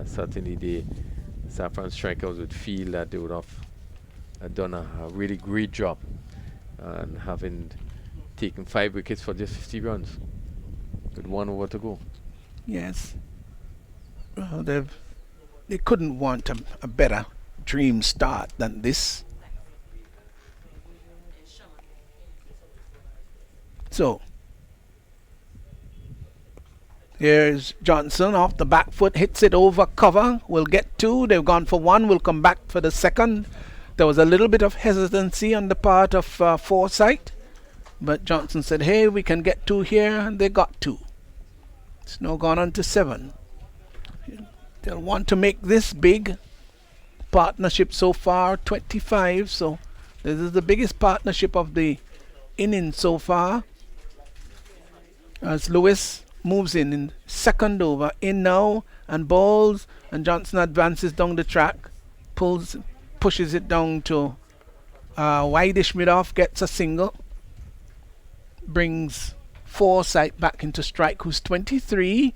Certainly the Saffron Strikers would feel that they would have done a really great job and having taken 5 wickets for just 50 runs with 1 over to go. Yes. Well, they couldn't want a better dream start than this. So here's Johnson off the back foot, hits it over cover. We'll get 2. They've gone for 1. We'll come back for the second. There was a little bit of hesitancy on the part of Forsyth, but Johnson said, hey, we can get 2 here, and they got 2. It's now gone on to 7. They'll want to make this big. Partnership so far, 25. So this is the biggest partnership of the innings so far. As Lewis moves in second over, in now, and balls, and Johnson advances down the track, pushes it down to wideish mid-off, gets a single, brings Forsyth back into strike, who's 23.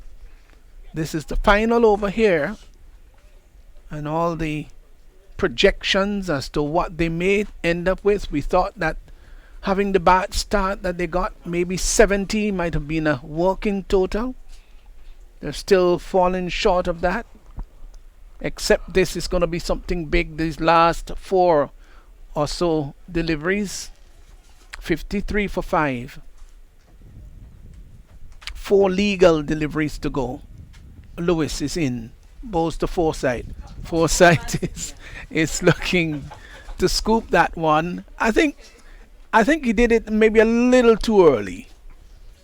This is the final over here, and all the projections as to what they may end up with. We thought that having the bad start that they got, maybe 70 might have been a working total. They're still falling short of that, except this is going to be something big. These last 4 or so deliveries, 53 for 5. 4 legal deliveries to go. Lewis is in, bowls to Forsyth. Forsyth is looking to scoop that one. I think he did it maybe a little too early,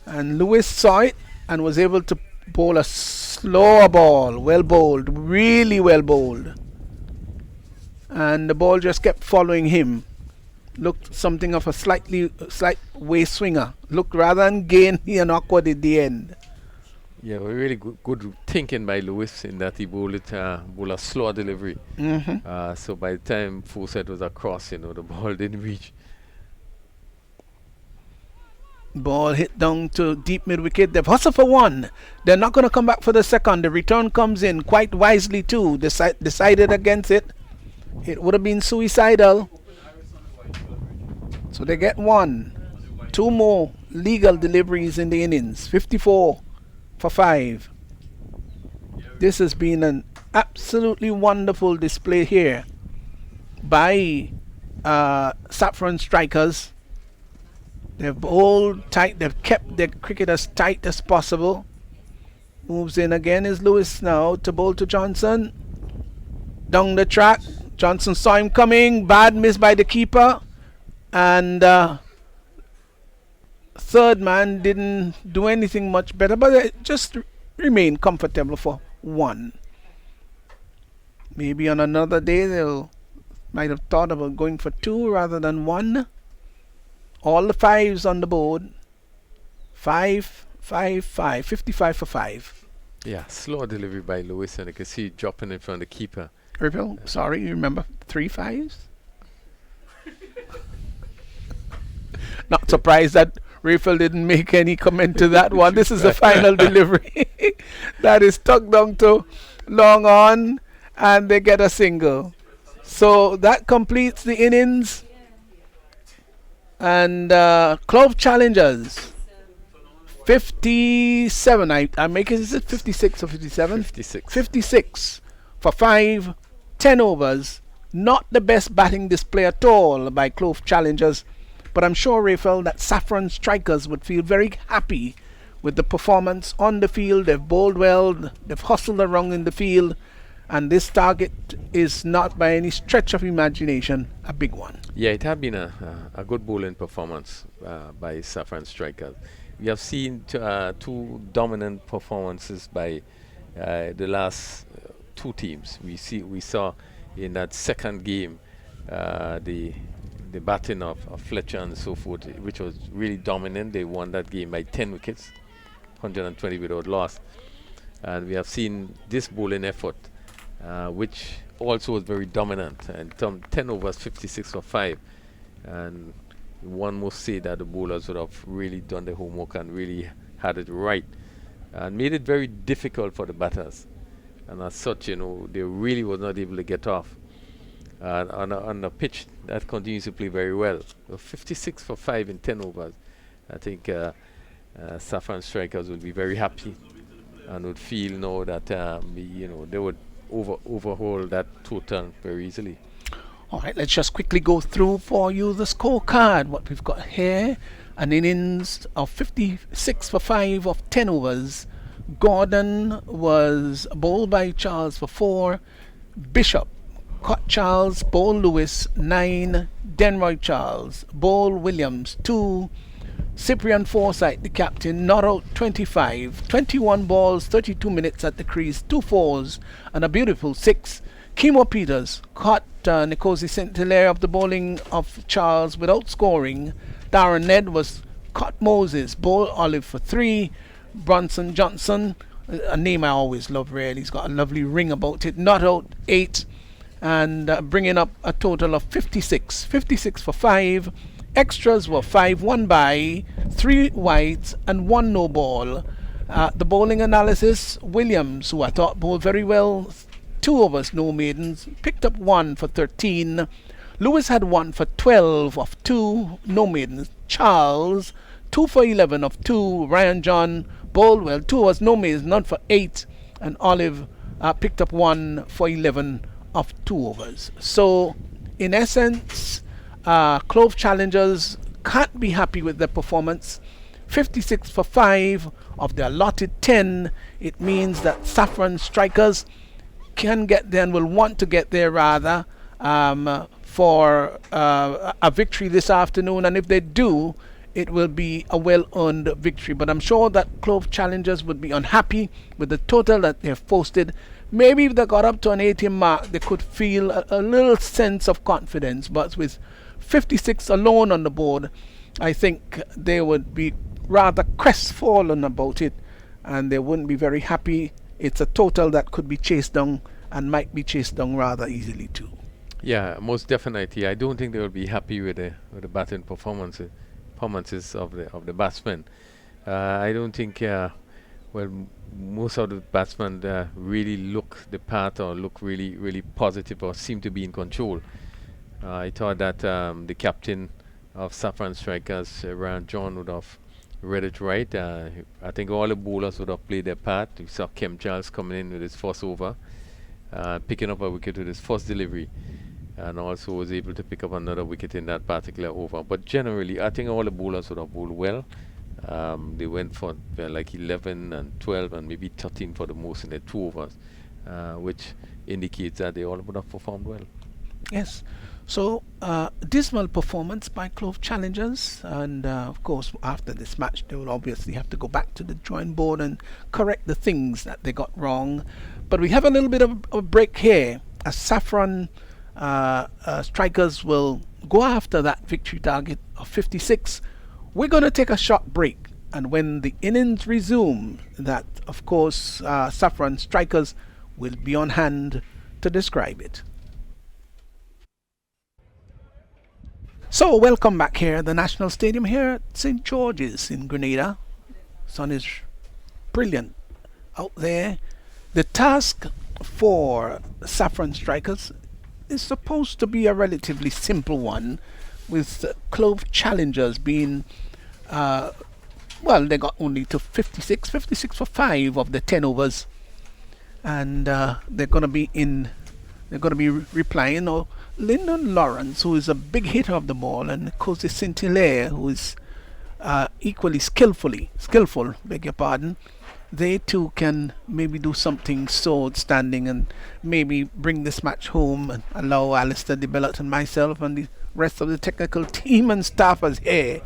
and Lewis saw it and was able to bowl a slower ball, well bowled, really well bowled, and the ball just kept following him. Looked something of a slight way swinger. Looked rather ungainly and awkward at the end. Yeah, really good thinking by Lewis in that he bowled a slower delivery. So by the time Forsyth was across, the ball didn't reach. Ball hit down to deep mid wicket. They've hustled for 1. They're not going to come back for the second. The return comes in quite wisely too. Decided against it. It would have been suicidal. So they get 1. 2 more legal deliveries in the innings. 54 for 5. This has been an absolutely wonderful display here by Saffron Strikers. They've bowled tight. They've kept their cricket as tight as possible. Moves in again is Lewis now to bowl to Johnson. Down the track. Johnson saw him coming. Bad miss by the keeper. And third man didn't do anything much better, but it just remained comfortable for 1. Maybe on another day they'll might have thought about going for 2 rather than 1. All the 5s on the board. 5, 5, 5. 55 for 5. Yeah, slow delivery by Lewis, and you can see dropping in front of the keeper. Ripple, sorry, you remember 3 5s? Not surprised that Ripple didn't make any comment to that one. This is the final delivery. That is tucked down to long on, and they get a single. So that completes the innings. And Clove Challengers 57. I'm making, is it 56 or 57? 56. 56 for 5, 10 overs. Not the best batting display at all by Clove Challengers, but I'm sure, Raphael, that Saffron Strikers would feel very happy with the performance on the field. They've bowled well, they've hustled around in the field, and this target is not by any stretch of imagination a big one. Yeah, it had been a good bowling performance by Saffron Strikers. We have seen 2 dominant performances by the last 2 teams. We saw in that second game the batting of Fletcher and so forth, which was really dominant. They won that game by 10 wickets, 120 without loss. And we have seen this bowling effort, which also was very dominant, and 10 overs, 56 for 5. And one must say that the bowlers would have really done their homework and really had it right, and made it very difficult for the batters. And as such, they really was not able to get off. On a pitch that continues to play very well. So 56 for 5 in 10 overs. I think Saffron Strikers would be very happy and would feel now that they would overhaul that total very easily. All right, let's just quickly go through for you the scorecard. What we've got here: an innings of 56 for 5 of 10 overs. Gordon was bowled by Charles for 4. Bishop caught Charles, bowl Lewis 9. Denroy Charles, bowl Williams 2. Cyprian Forsyth, the captain, not out 25. 21 balls, 32 minutes at the crease, 2 fours and a beautiful 6. Kimo Peters caught Nkosi St-Hilaire of the bowling of Charles without scoring. Darren Ned was caught Moses, bowl Olive for 3. Bronson Johnson, a name I always love really, he's got a lovely ring about it, not out 8. And bringing up a total of 56 for 5. Extras were 5, 1 by, 3 wides and 1 no ball. The bowling analysis: Williams, who I thought bowled very well, 2 overs, no maidens, picked up 1 for 13. Lewis had 1 for 12 of 2, no maidens. Charles, 2 for 11 of 2. Ryan John bowled well, 2 overs, no maidens, none for 8. And Olive picked up 1 for 11 of 2 overs. So, in essence, Clove Challengers can't be happy with their performance. 56 for 5 of their allotted 10. It means that Saffron Strikers can get there and will want to get there rather for a victory this afternoon, and if they do, it will be a well-earned victory. But I'm sure that Clove Challengers would be unhappy with the total that they've posted. Maybe if they got up to an 80 mark, they could feel a little sense of confidence, but with 56 alone on the board, I think they would be rather crestfallen about it, and they wouldn't be very happy. It's a total that could be chased down and might be chased down rather easily too. Yeah, most definitely. I don't think they will be happy with the batting performances of the batsmen. I don't think most of the batsmen really look the part or look really positive or seem to be in control. I thought that the captain of Saffron Strikers, Ryan John, would have read it right. I think all the bowlers would have played their part. We saw Kim Charles coming in with his first over, picking up a wicket with his first delivery, and also was able to pick up another wicket in that particular over. But generally, I think all the bowlers would have bowled well. They went for like 11 and 12 and maybe 13 for the most in their 2 overs, which indicates that they all would have performed well. Yes. So, dismal performance by Clove Challengers, and of course, after this match, they will obviously have to go back to the drawing board and correct the things that they got wrong. But we have a little bit of a break here, as Saffron Strikers will go after that victory target of 56. We're going to take a short break, and when the innings resume, that of course Saffron Strikers will be on hand to describe it. So welcome back here at the National Stadium here at St. George's in Grenada. Sun is brilliant out there. The task for Saffron Strikers is supposed to be a relatively simple one, with Clove Challengers being well, they got only to 56 for 5 of the 10 overs, and they're going to be replying Lyndon Lawrence, who is a big hitter of the ball, and Cozy Saint-Hilaire, who is equally skillful, beg your pardon. They too can maybe do something so outstanding and maybe bring this match home and allow Alistair DeBellot and myself and the rest of the technical team and staffers here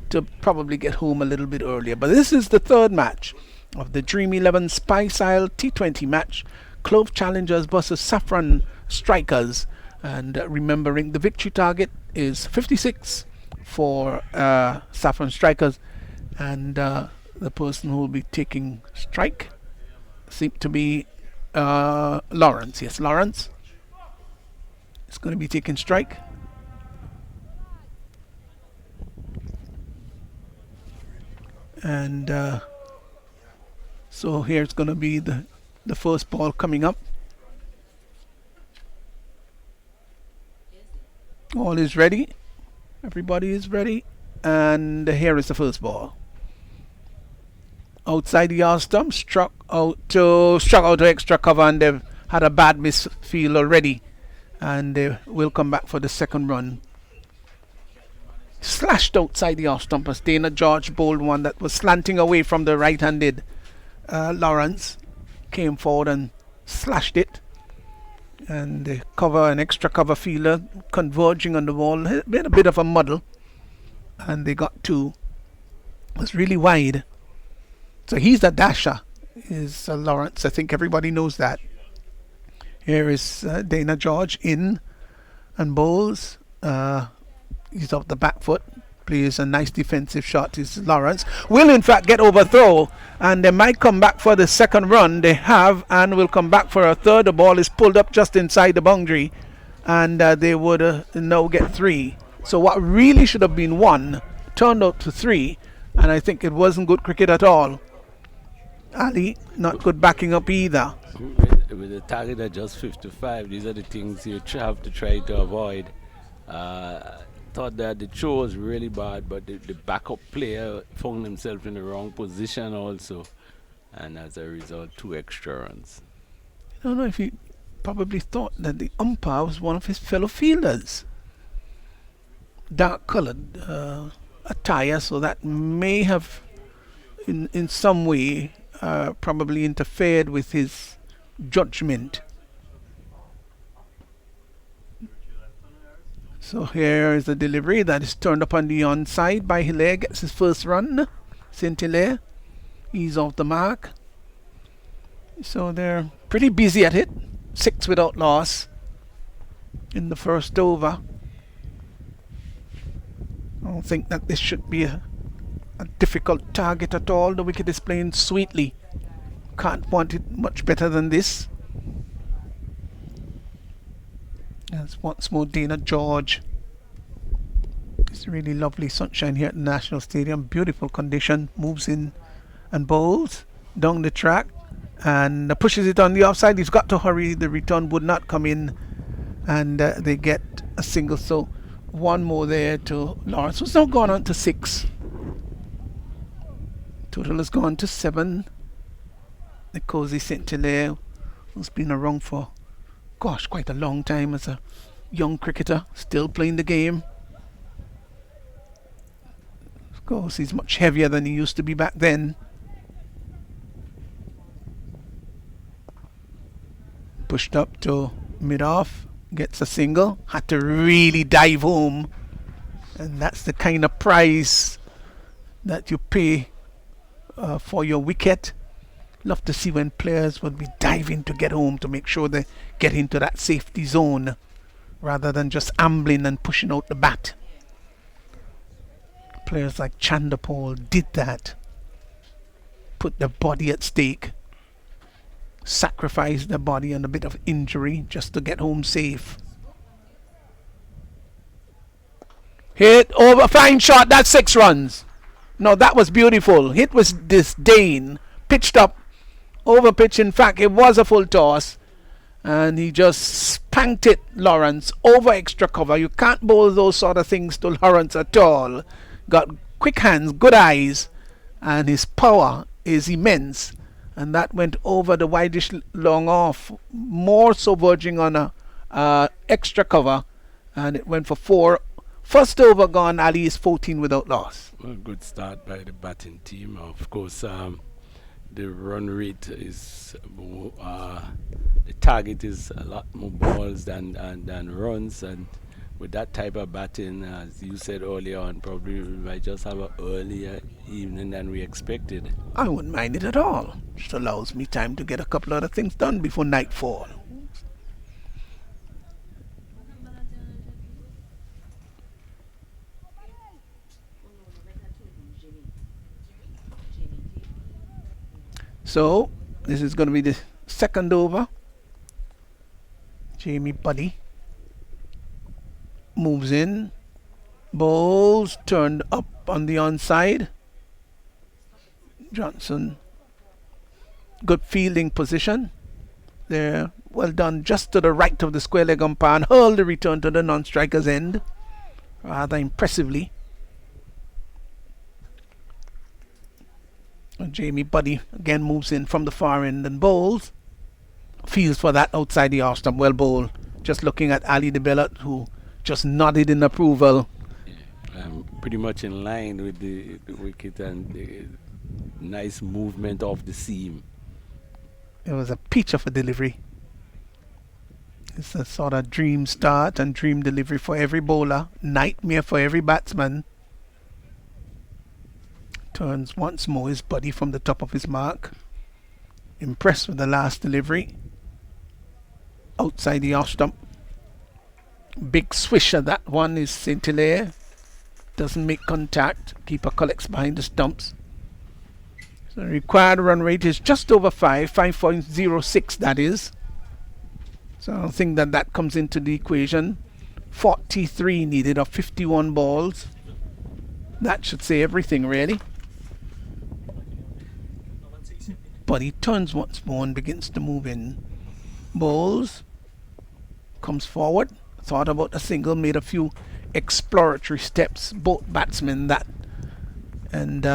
to probably get home a little bit earlier. But this is the third match of the Dream11 Spice Isle T20 match, Clove Challengers versus Saffron Strikers. And remembering the victory target is 56 for Saffron Strikers, and the person who will be taking strike seems to be Lawrence. Yes, Lawrence is going to be taking strike. And so here's going to be the first ball coming up. All is ready. Everybody is ready. And here is the first ball. Outside the yard stump, struck out to extra cover, and they've had a bad misfield already. And they will come back for the second run. Slashed outside the off stump as Dana George bowled one that was slanting away from the right-handed Lawrence. Came forward and slashed it. And the an extra cover fielder converging on the ball. It been a bit of a muddle, and they got 2. It was really wide. So he's a dasher, is Lawrence. I think everybody knows that. Here is Dana George in and bowls. He's off the back foot. Plays a nice defensive shot. Is Lawrence will in fact get overthrow, and they might come back for the second run. They have, and will come back for a third. The ball is pulled up just inside the boundary, and they would now get 3. So what really should have been 1 turned out to 3, and I think it wasn't good cricket at all. Ali, not good backing up either. With a target at just 55, these are the things you have to try to avoid. Thought that the throw was really bad, but the backup player found himself in the wrong position also, and as a result 2 extra runs. I don't know if he probably thought that the umpire was one of his fellow fielders. Dark coloured attire, so that may have in some way probably interfered with his judgment. So here is the delivery that is turned up on the onside by Hilaire. Gets his first run. Saint-Hilaire. He's off the mark. So they're pretty busy at it. 6 without loss in the first over. I don't think that this should be a difficult target at all. The wicket is playing sweetly. Can't want it much better than this. As once more Dana George. It's really lovely sunshine here at the National Stadium. Beautiful condition. Moves in and bowls down the track and pushes it on the offside. He's got to hurry. The return would not come in, and they get a single. So 1 more there to Lawrence, who's now gone on to 6. Total has gone to 7. The Cozy St. Hilaire, who's been around for, gosh, quite a long time as a young cricketer, still playing the game. Of course, he's much heavier than he used to be back then. Pushed up to mid-off, gets a single, had to really dive home, and that's the kind of price that you pay for your wicket. Love to see when players will be diving to get home to make sure they get into that safety zone rather than just ambling and pushing out the bat. Players like Chandapol did that, put their body at stake, sacrificed their body and a bit of injury just to get home safe. Hit over, fine shot, that's 6 runs. No, that was beautiful. Hit was disdain, pitched up, over pitch. In fact, it was a full toss, and he just spanked it, Lawrence, over extra cover. You can't bowl those sort of things to Lawrence at all. Got quick hands, good eyes, and his power is immense. And that went over the wideish long off, more so verging on a extra cover, and it went for 4. First over gone, Ali is 14 without loss. Well, good start by the batting team. Of course, the run rate is the target is a lot more balls than runs, and with that type of batting, as you said earlier on, probably we might just have an earlier evening than we expected. I wouldn't mind it at all. Just allows me time to get a couple other things done before nightfall. So, this is going to be the second over. Jamie Buddy moves in. Bowls turned up on the onside. Johnson, good fielding position. There, well done, just to the right of the square leg umpire, and hurled the return to the non-striker's end. Rather impressively. And Jamie Buddy again moves in from the far end and bowls. Feels for that outside the off stump. Well bowled. Just looking at Ali de Bellat, who just nodded in approval. Pretty much in line with the wicket and the nice movement of the seam. It was a peach of a delivery. It's a sort of dream start and dream delivery for every bowler. Nightmare for every batsman. Turns once more his body from the top of his mark. Impressed with the last delivery. Outside the off stump. Big swish of that one is St. Hilaire. Doesn't make contact. Keeper collects behind the stumps. So the required run rate is just over 5.06 that is. So I think that comes into the equation. 43 needed of 51 balls. That should say everything really. But he turns once more and begins to move in. Bowls. Comes forward. Thought about a single. Made a few exploratory steps. Both batsmen that. And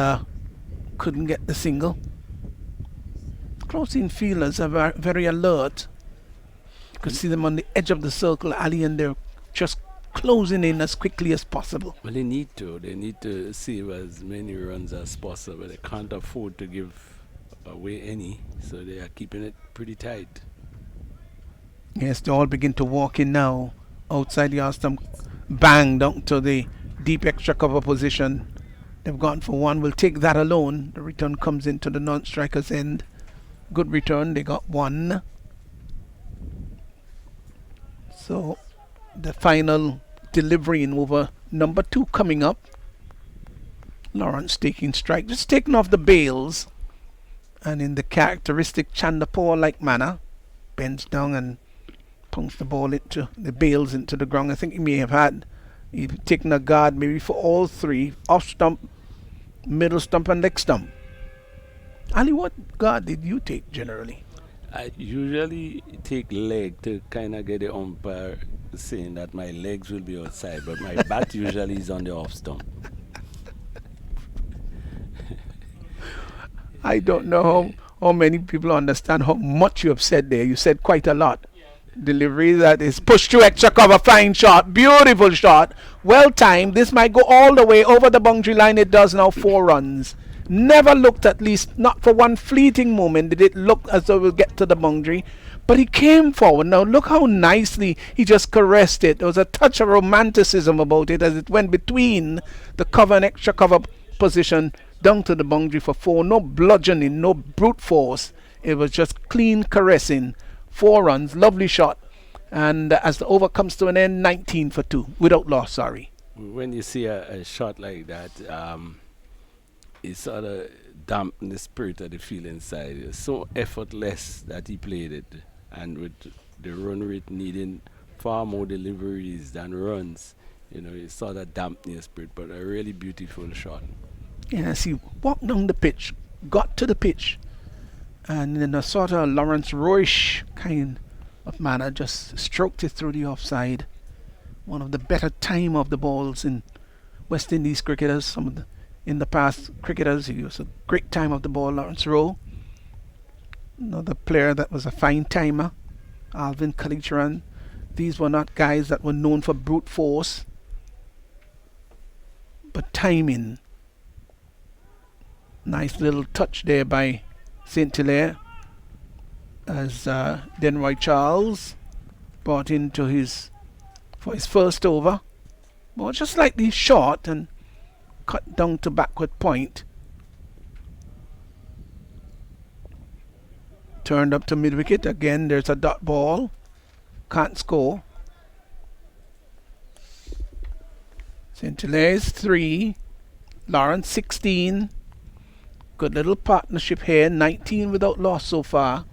couldn't get the single. Close-in fielders are very alert. You could see them on the edge of the circle, Ali, and they're just closing in as quickly as possible. Well, they need to save as many runs as possible. They can't afford to give away any, so they are keeping it pretty tight. Yes, they all begin to walk in now. Outside the off stump, bang down to the deep extra cover position. They've gone for one. We'll take that alone. The return comes into the non-striker's end. Good return. They got one. So the final delivery in over number 2 coming up. Lawrence taking strike. Just taking off the bails. And in the characteristic Chandapur-like manner, bends down and punks the ball into the bails into the ground. I think he may have taken a guard maybe for all 3, off stump, middle stump and leg stump. Ali, what guard did you take generally? I usually take leg to kind of get the umpire saying that my legs will be outside, but my bat usually is on the off stump. I don't know how many people understand how much you have said there. You said quite a lot. Delivery that is pushed to extra cover. Fine shot. Beautiful shot. Well timed. This might go all the way over the boundary line. It does now. 4 runs. Never looked, at least not for one fleeting moment, did it look as though it would get to the boundary. But he came forward. Now look how nicely he just caressed it. There was a touch of romanticism about it as it went between the cover and extra cover position down to the boundary for 4. No bludgeoning, no brute force. It was just clean caressing. 4 runs, lovely shot. And as the over comes to an end, 19 for 2, without loss, sorry. When you see a shot like that, it sort of dampen the spirit of the field inside. It's so effortless that he played it. And with the run rate needing far more deliveries than runs, it sort of dampened the spirit, but a really beautiful shot. Yes, he walked down the pitch, got to the pitch, and in a sort of Lawrence Roish kind of manner, just stroked it through the offside. One of the better time of the balls in West Indies cricketers. In the past cricketers, he was a great time of the ball, Lawrence Rowe. Another player that was a fine timer, Alvin Kalicharan. These were not guys that were known for brute force, but timing. Nice little touch there by St. Hilaire as Denroy Charles brought into for his first over. Well, just slightly short and cut down to backward point. Turned up to mid wicket. Again, there's a dot ball. Can't score. St. Hilaire's 3. Lawrence 16. Good little partnership here. 19 without loss so far.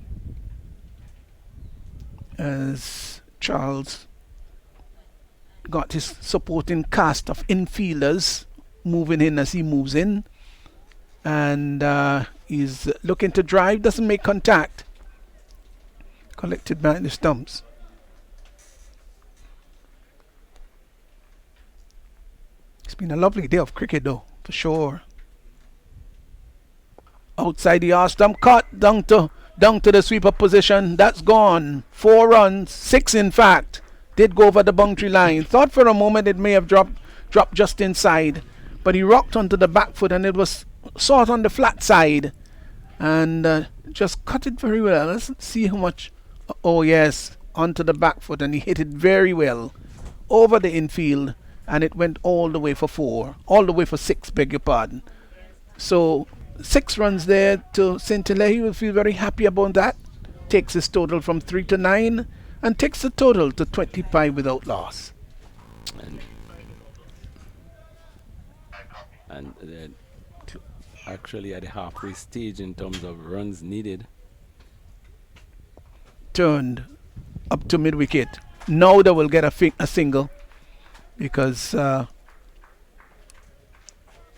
As Charles got his supporting cast of infielders moving in as he moves in. And he's looking to drive, doesn't make contact. Collected behind the stumps. It's been a lovely day of cricket though, for sure. Outside the arse stump, cut down to the sweeper position. That's gone. 4 runs, 6 in fact. Did go over the boundary line. Thought for a moment it may have dropped just inside, but he rocked onto the back foot and it was sort on the flat side, and just cut it very well. Let's see how much. Oh yes, onto the back foot, and he hit it very well over the infield, and it went all the way for 4, all the way for 6, beg your pardon. So 6 runs there to St. Hilaire. He will feel very happy about that. Takes his total from 3 to 9 and takes the total to 25 without loss. And then actually at the halfway stage in terms of runs needed. Turned up to mid wicket. Now they will get a single because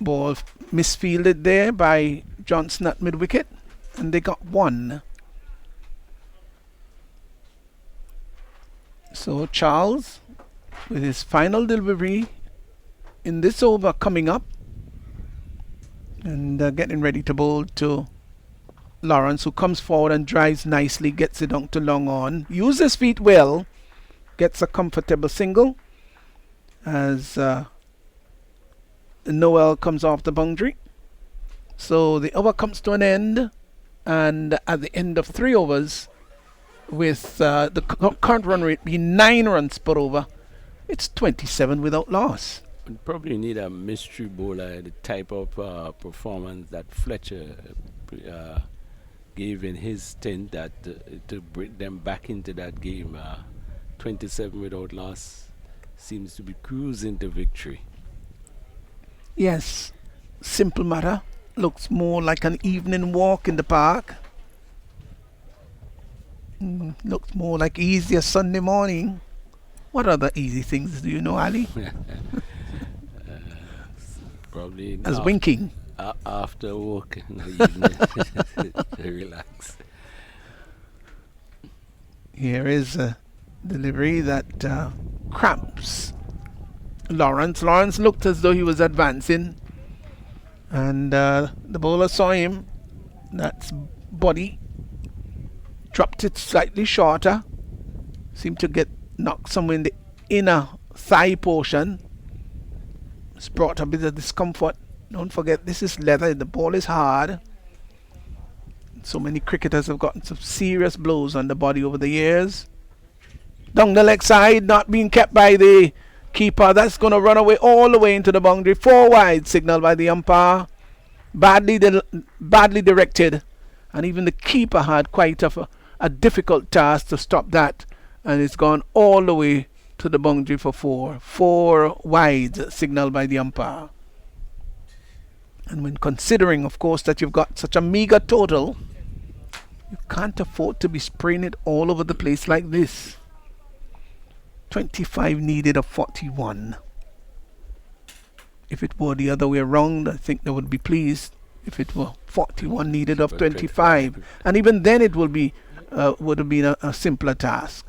ball misfielded there by Johnson at mid wicket, and they got 1. So Charles with his final delivery in this over coming up, and getting ready to bowl to Lawrence, who comes forward and drives nicely, gets it down to long on, uses his feet well, gets a comfortable single as Noel comes off the boundary. So the over comes to an end, and at the end of 3 overs, with the current run rate being 9 runs per over, it's 27 without loss. We probably need a mystery bowler, the type of performance that Fletcher gave in his stint, that to bring them back into that game. 27 without loss seems to be cruising to victory. Yes, simple matter. Looks more like an evening walk in the park. Looks more like easier Sunday morning. What other easy things do you know, Ali? Probably as winking. After work in the evening, to relax. Here is a delivery that cramps Lawrence. Lawrence looked as though he was advancing, and the bowler saw him That's body. Dropped it slightly shorter. Seemed to get knocked somewhere in the inner thigh portion. It's brought a bit of discomfort. Don't forget, this is leather. The ball is hard. So many cricketers have gotten some serious blows on the body over the years. Down the leg side, not being kept by the keeper. That's going to run away all the way into the boundary. 4 wide signal by the umpire. Badly directed. And even the keeper had quite a difficult task to stop that. And it's gone all the way to the boundary for 4. 4 wide signal by the umpire. And when considering, of course, that you've got such a meager total, you can't afford to be spraying it all over the place like this. 25 needed of 41. If it were the other way around, I think they would be pleased. If it were 41 needed of 25. And even then it would have been a simpler task.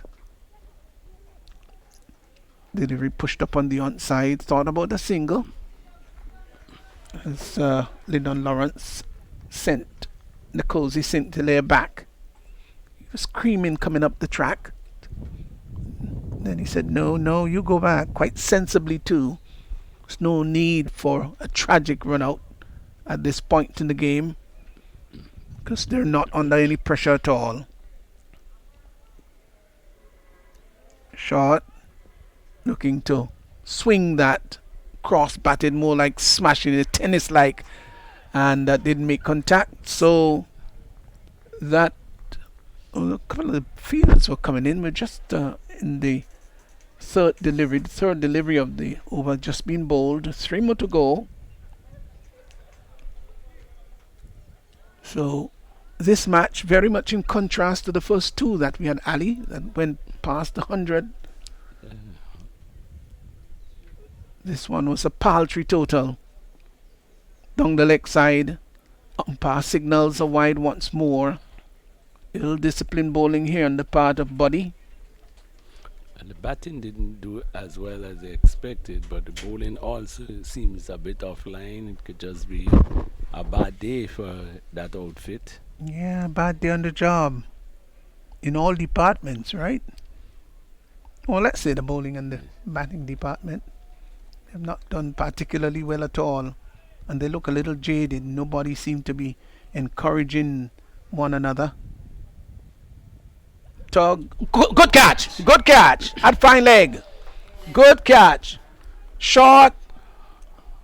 Delivery pushed up on the onside. Thought about a single. As Lyndon Lawrence sent Nicosy St-Hilaire back. He was screaming coming up the track. Then he said, no, you go back. Quite sensibly too. There's no need for a tragic run out at this point in the game. Because they're not under any pressure at all. Short. Looking to swing that. Cross batted, more like smashing it, tennis like, and that didn't make contact. So that a couple of the fielders were coming in. We're just in the third delivery of the over just been bowled. 3 more to go. So this match very much in contrast to the first 2 that we had. Ali that went past the 100. This one was a paltry total. Down the leg side. Umpire signals a wide once more. Ill-disciplined bowling here on the part of Buddy. And the batting didn't do as well as they expected, but the bowling also seems a bit offline. It could just be a bad day for that outfit. Yeah, bad day on the job. In all departments, right? Well, let's say the bowling and the batting department have not done particularly well at all, and they look a little jaded. Nobody seemed to be encouraging one another. Good catch at fine leg. Good catch. Short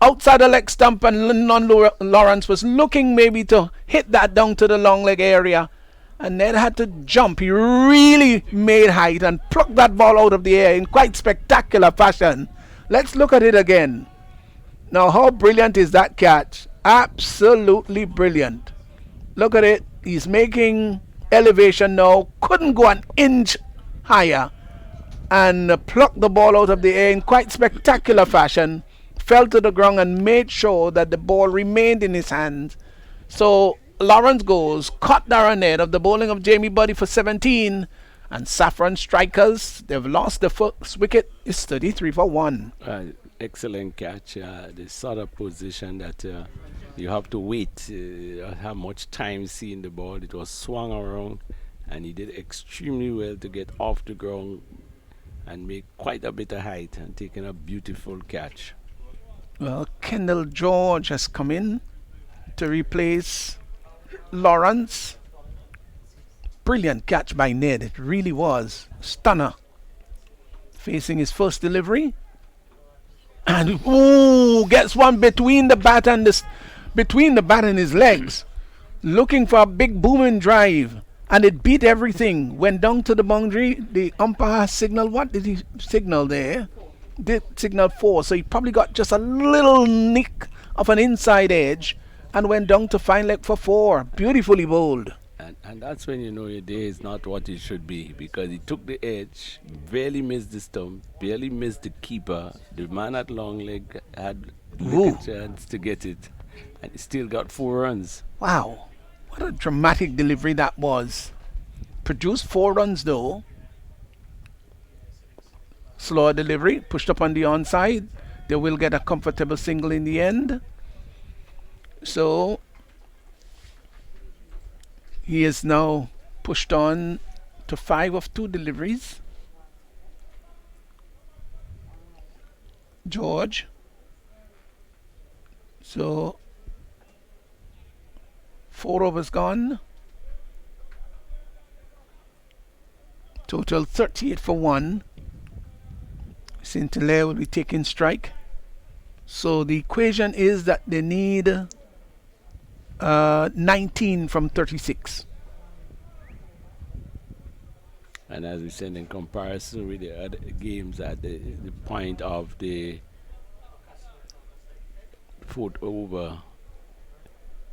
outside the leg stump, and Lyndon Lawrence was looking maybe to hit that down to the long leg area, and Ned had to jump. He really made height and plucked that ball out of the air in quite spectacular fashion. Let's look at it again. Now, how brilliant is that catch? Absolutely brilliant. Look at it. He's making elevation now. Couldn't go an inch higher. And plucked the ball out of the air in quite spectacular fashion. Fell to the ground and made sure that the ball remained in his hands. So, Lawrence goes. Caught Darren Ned of the bowling of Jamie Buddy for 17. And Saffron Strikers, they've lost the first wicket. It's 33 for 1. Excellent catch. The sort of position that you have to wait, have much time seeing the ball. It was swung around, and he did extremely well to get off the ground and make quite a bit of height and taking a beautiful catch. Well, Kendall George has come in to replace Lawrence. Brilliant catch by Ned. It really was. Stunner. Facing his first delivery. And gets one between the bat and his legs. Looking for a big booming drive. And it beat everything. Went down to the boundary. The umpire signaled. What did he signal there? Did signal 4. So he probably got just a little nick of an inside edge. And went down to fine leg for 4. Beautifully bowled. And that's when you know your day is not what it should be, because he took the edge, barely missed the stump, barely missed the keeper. The man at long leg had a chance to get it, and he still got 4 runs. Wow, what a dramatic delivery that was. Produced 4 runs though. Slower delivery, pushed up on the onside. They will get a comfortable single in the end. So He is now pushed on to 5 of 2 deliveries. George. So 4 overs gone. Total 38 for 1. St. Hilaire will be taking strike. So the equation is that they need 19 from 36. And as we said, in comparison with the other games at the point of the 4th over,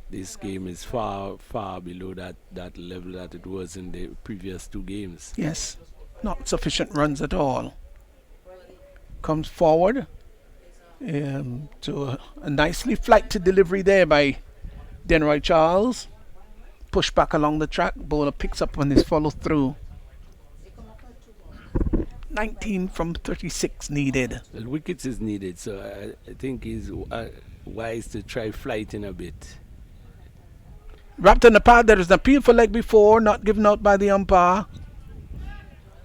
this game is far, far below that level that it was in the previous 2 games. Yes, not sufficient runs at all. Comes forward to a nicely flighted delivery there by Denroy Charles. Push back along the track. Bowler picks up on his follow through. 19 from 36 needed. Well, wickets is needed, so I think he's wise to try flighting a bit. Wrapped on the pad, there is an appeal for leg before, not given out by the umpire.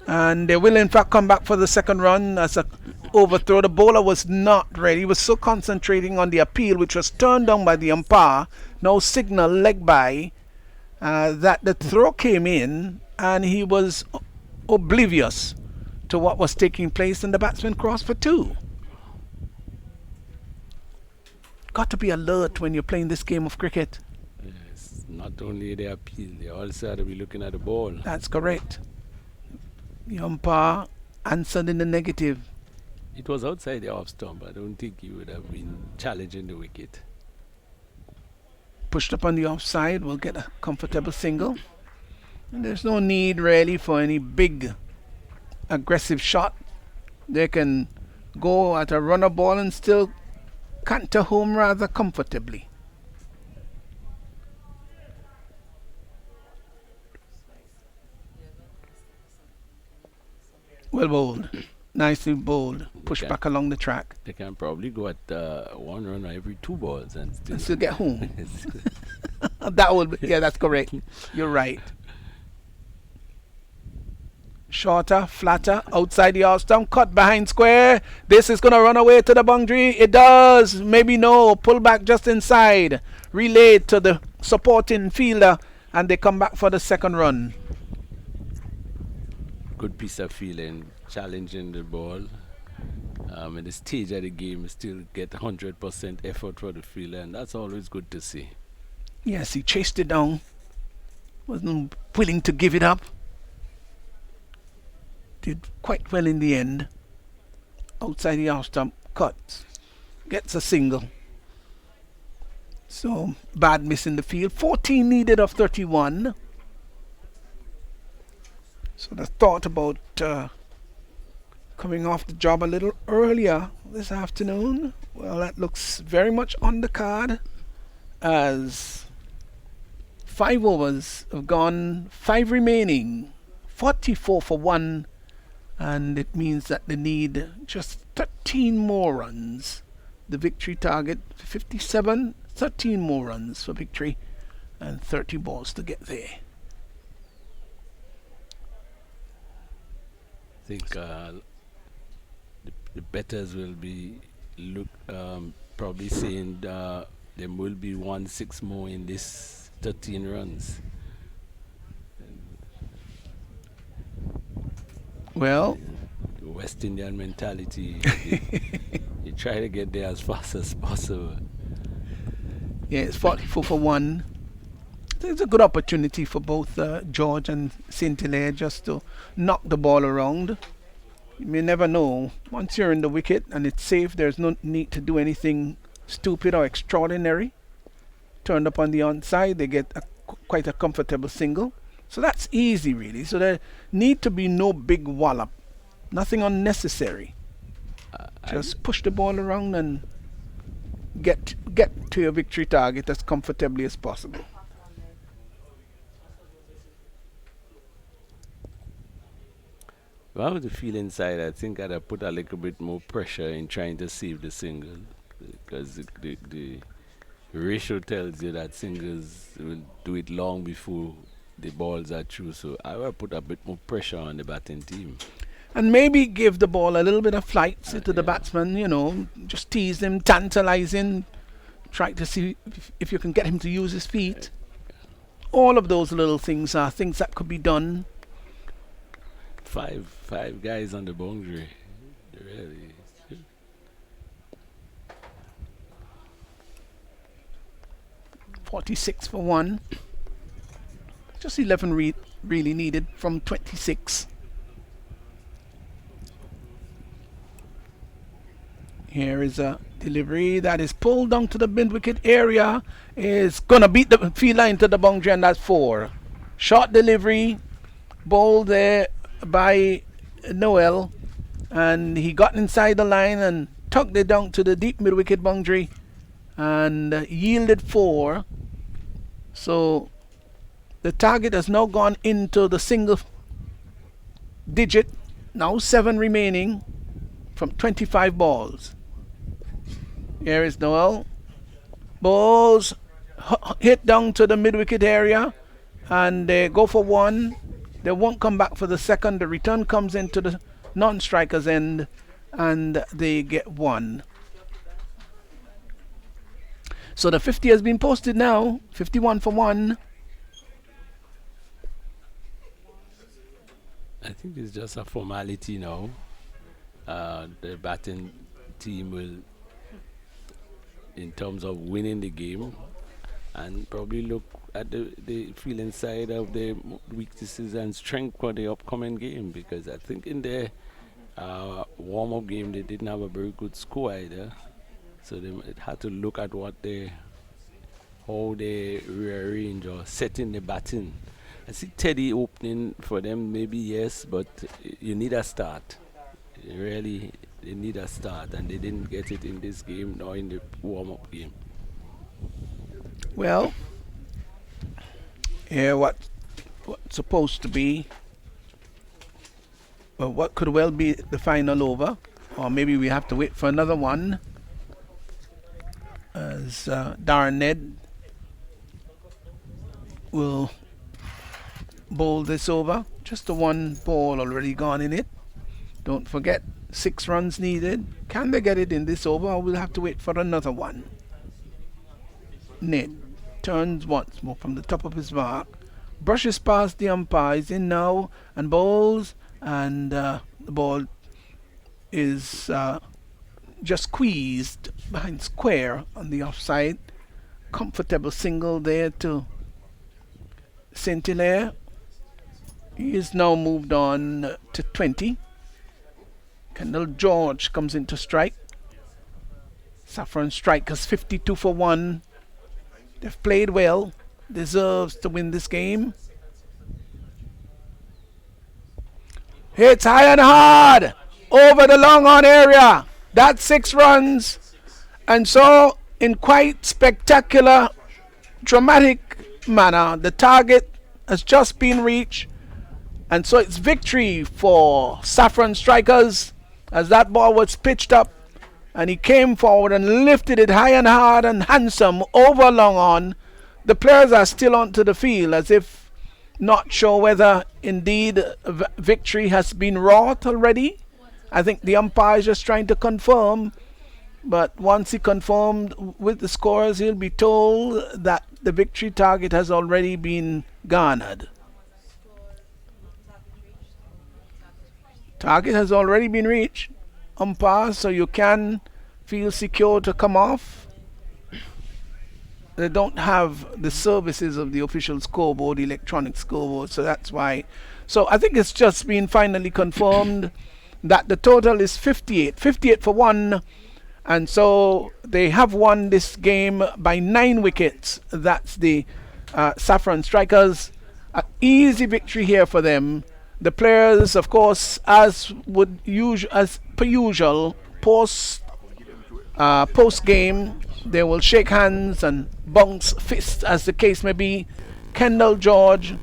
And they will in fact come back for the second run as a overthrow. The bowler was not ready. He was so concentrating on the appeal, which was turned down by the umpire. No signal leg by that the throw came in, and he was oblivious to what was taking place, and the batsman crossed for 2. Got to be alert when you're playing this game of cricket. Yes, not only the appeal, they also have to be looking at the ball. That's correct. The umpire answered in the negative. It was outside the off stump. I don't think he would have been challenging the wicket. Pushed up on the offside, will get a comfortable single. And there's no need really for any big aggressive shot. They can go at a runner ball and still canter home rather comfortably. Well bowled. Nicely bowled. Push back along the track. They can probably go at 1 run every 2 balls and still get home. That would be, yeah, that's correct. You're right. Shorter, flatter, outside the off stump, cut behind square. This is going to run away to the boundary. It does. Maybe no. Pull back just inside. Relayed to the supporting fielder, and they come back for the second run. Good piece of feeling, challenging the ball. In the stage of the game, still get 100% effort for the fielder, and that's always good to see. Yes, he chased it down. Wasn't willing to give it up. Did quite well in the end. Outside the off stump, cuts. Gets a single. So, bad miss in the field. 14 needed of 31. So the thought about coming off the job a little earlier this afternoon, well, that looks very much on the card, as 5 overs have gone, 5 remaining, 44 for 1, and it means that they need just 13 more runs. The victory target 57, 13 more runs for victory, and 30 balls to get there. I think the betters will be probably saying there will be 1-6 more in this 13 runs. Well, the West Indian mentality, you try to get there as fast as possible. Yeah, it's 44 for 1. It's a good opportunity for both George and St. Hilaire just to knock the ball around. You may never know. Once you're in the wicket and it's safe, there's no need to do anything stupid or extraordinary. Turned up on the onside, they get quite a comfortable single. So that's easy, really. So there need to be no big wallop. Nothing unnecessary. Just push the ball around and get to your victory target as comfortably as possible. Well, with the feel inside, I think I'd have put a little bit more pressure in trying to save the single, because the ratio tells you that singles will do it long before the balls are true. So I will put a bit more pressure on the batting team. And maybe give the ball a little bit of flight to the Yeah. batsman, you know, just tease him, tantalize him, try to see if you can get him to use his feet. All of those little things are things that could be done. Five guys on the boundary. Really. 46 for 1. Just 11 really needed from 26. Here is a delivery that is pulled down to the mid-wicket area. Is going to beat the fielder into the boundary, and that's 4. Short delivery, bowled there by Noel, and he got inside the line and tucked it down to the deep mid-wicket boundary and yielded 4. So the target has now gone into the single digit. Now 7 remaining from 25 balls. Here is Noel. Balls hit down to the mid-wicket area, and they go for 1. They won't come back for the second. The return comes into the non-striker's end, and they get 1. So the 50 has been posted now. 51 for 1. I think it's just a formality now. The batting team will, in terms of winning the game, and probably look at the feeling side of the weaknesses and strength for the upcoming game, because I think in their warm-up game they didn't have a very good score either. So they had to look at how they rearrange or setting the batting. I see Teddy opening for them, maybe yes, but you need a start. Really, they need a start, and they didn't get it in this game nor in the warm-up game. Well, here what's supposed to be, well, what could well be the final over, or maybe we have to wait for another one, as Darren Ned will bowl this over. Just the 1 ball already gone in it. Don't forget, 6 runs needed. Can they get it in this over, or we'll have to wait for another one? Ned turns once more from the top of his mark, brushes past the umpires in now, and bowls, and the ball is just squeezed behind square on the offside. Comfortable single there to St. Hilaire. He is now moved on to 20. Kendall George comes into strike. Saffron Strikers 52 for 1. They've played well. Deserves to win this game. Hits high and hard over the long on area. That's 6 runs. And so, in quite spectacular, dramatic manner, the target has just been reached. And so it's victory for Saffron Strikers, as that ball was pitched up and he came forward and lifted it high and hard and handsome over long on. The players are still onto the field as if not sure whether indeed victory has been wrought already. I think the umpire is just trying to confirm, but once he confirmed with the scores, he'll be told that the victory target has already been garnered. Target has already been reached, umpire, so you can feel secure to come off. They don't have the services of the official scoreboard, electronic scoreboard, so that's why. So I think it's just been finally confirmed that the total is 58 for 1, and so they have won this game by 9 wickets. That's the Saffron Strikers. An easy victory here for them. The players, of course, as per usual, post game, they will shake hands and bounce fists, as the case may be. Kendall George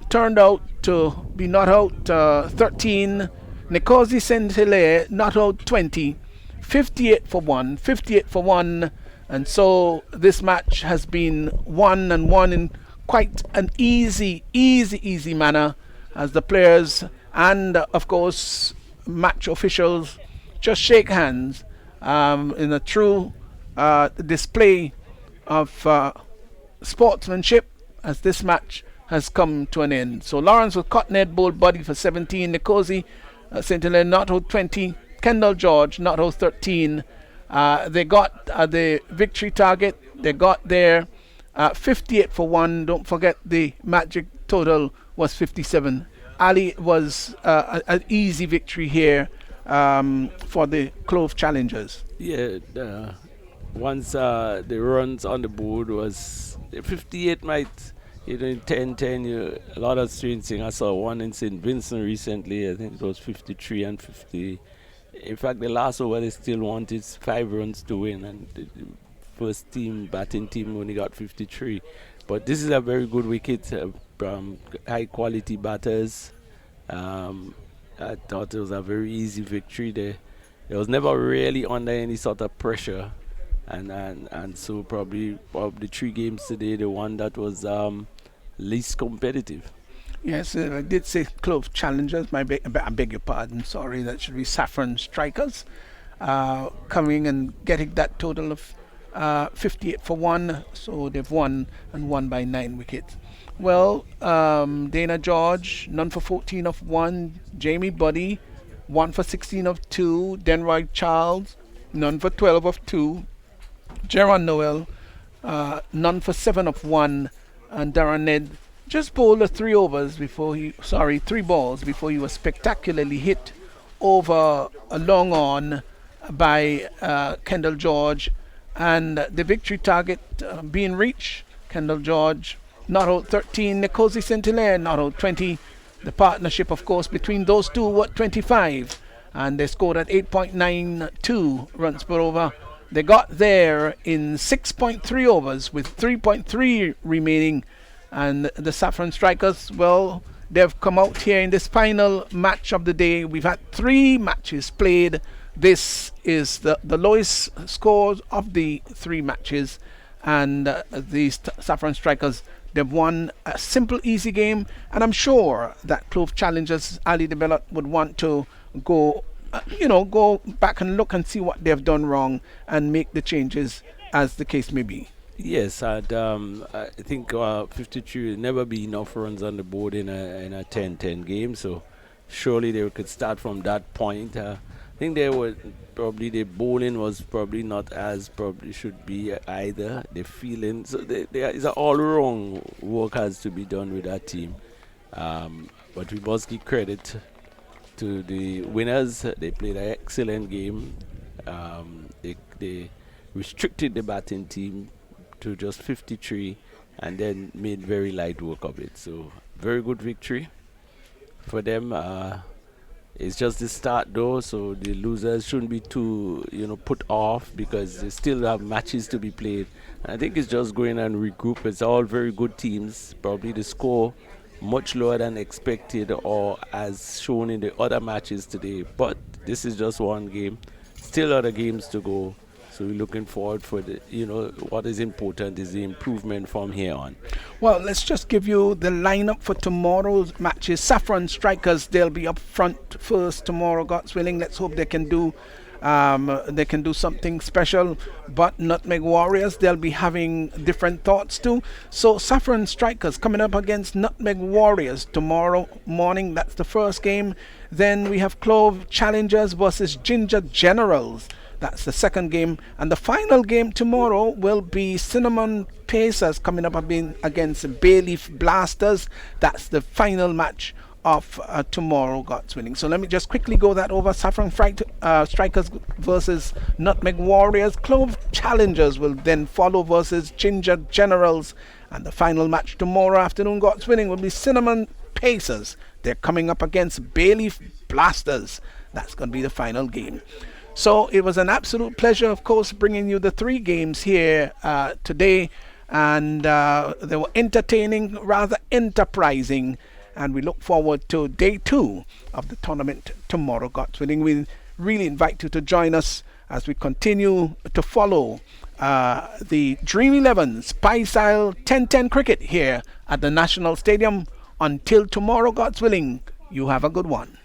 turned out to be not out 13. Nkosi St. Hilaire not out 20. 58 for 1. 58 for 1. And so this match has been won, and won in quite an easy manner as the players and, of course, match officials just shake hands in a true display of sportsmanship as this match has come to an end. So Lawrence with Cottonhead Bold Body for 17, Nicosi St. Helena not out 20, Kendall George not out 13. They got the victory target. They got their 58 for 1. Don't forget the magic total was 57. Ali was an easy victory here for the Clove Challengers. Yeah, once the runs on the board was 58 might, in 10-10, a lot of strange things. I saw one in St. Vincent recently. I think it was 53 and 50. In fact, the last over they still wanted 5 runs to win, and the first batting team only got 53. But this is a very good wicket from high quality batters. I thought it was a very easy victory there. It was never really under any sort of pressure, and so probably of the 3 games today, the one that was least competitive. Yes, I did say Clove Challengers. I beg your pardon. Sorry, that should be Saffron Strikers coming and getting that total of 58 for 1. So they've won and won by 9 wickets. Well, Dana George, none for 14 of 1. Jamie Buddy, 1 for 16 of 2. Denroy Charles, none for 12 of 2. Jaron Noel, none for 7 of 1. And Darren Ned just bowled 3 balls before he was spectacularly hit over a long on by Kendall George, and the victory target being reached. Kendall George not out 13, Nicosi St. Hilaire not out 20. The partnership, of course, between those two were 25, and they scored at 8.92 runs per over. They got there in 6.3 overs with 3.3 remaining. And the Saffron Strikers, well, they've come out here in this final match of the day. We've had 3 matches played. This is the lowest scores of the 3 matches. And the Saffron Strikers, they've won a simple, easy game. And I'm sure that Clove Challengers, Ali Develop, would want to go back and look and see what they've done wrong and make the changes as the case may be. Yes, I think 53 will never be enough runs on the board in a 10-10 game, so surely they could start from that point. I think the bowling was probably not as probably should be either. The feeling, so there is all wrong work has to be done with that team. But we must give credit to the winners. They played an excellent game. They restricted the batting team to just 53 and then made very light work of it. So very good victory for them. It's just the start though, so the losers shouldn't be too put off because they still have matches to be played. I think it's just going and regroup. It's all very good teams. Probably the score much lower than expected or as shown in the other matches today, but this is just one game. Still other games to go. So we're looking forward for what is important is the improvement from here on. Well, let's just give you the lineup for tomorrow's matches. Saffron Strikers, they'll be up front first tomorrow, God's willing. Let's hope they can do something special. But Nutmeg Warriors, they'll be having different thoughts too. So Saffron Strikers coming up against Nutmeg Warriors tomorrow morning. That's the first game. Then we have Clove Challengers versus Ginger Generals. That's the second game. And the final game tomorrow will be Cinnamon Pacers coming up against Bayleaf Blasters. That's the final match of tomorrow, God's willing. So let me just quickly go that over. Saffron Strikers versus Nutmeg Warriors. Clove Challengers will then follow versus Ginger Generals. And the final match tomorrow afternoon, God's willing, will be Cinnamon Pacers. They're coming up against Bayleaf Blasters. That's going to be the final game. So it was an absolute pleasure, of course, bringing you the 3 games here today. And they were entertaining, rather enterprising. And we look forward to day 2 of the tournament tomorrow, God's willing. We really invite you to join us as we continue to follow the Dream11 Spy-Style T10 cricket here at the National Stadium. Until tomorrow, God's willing, you have a good one.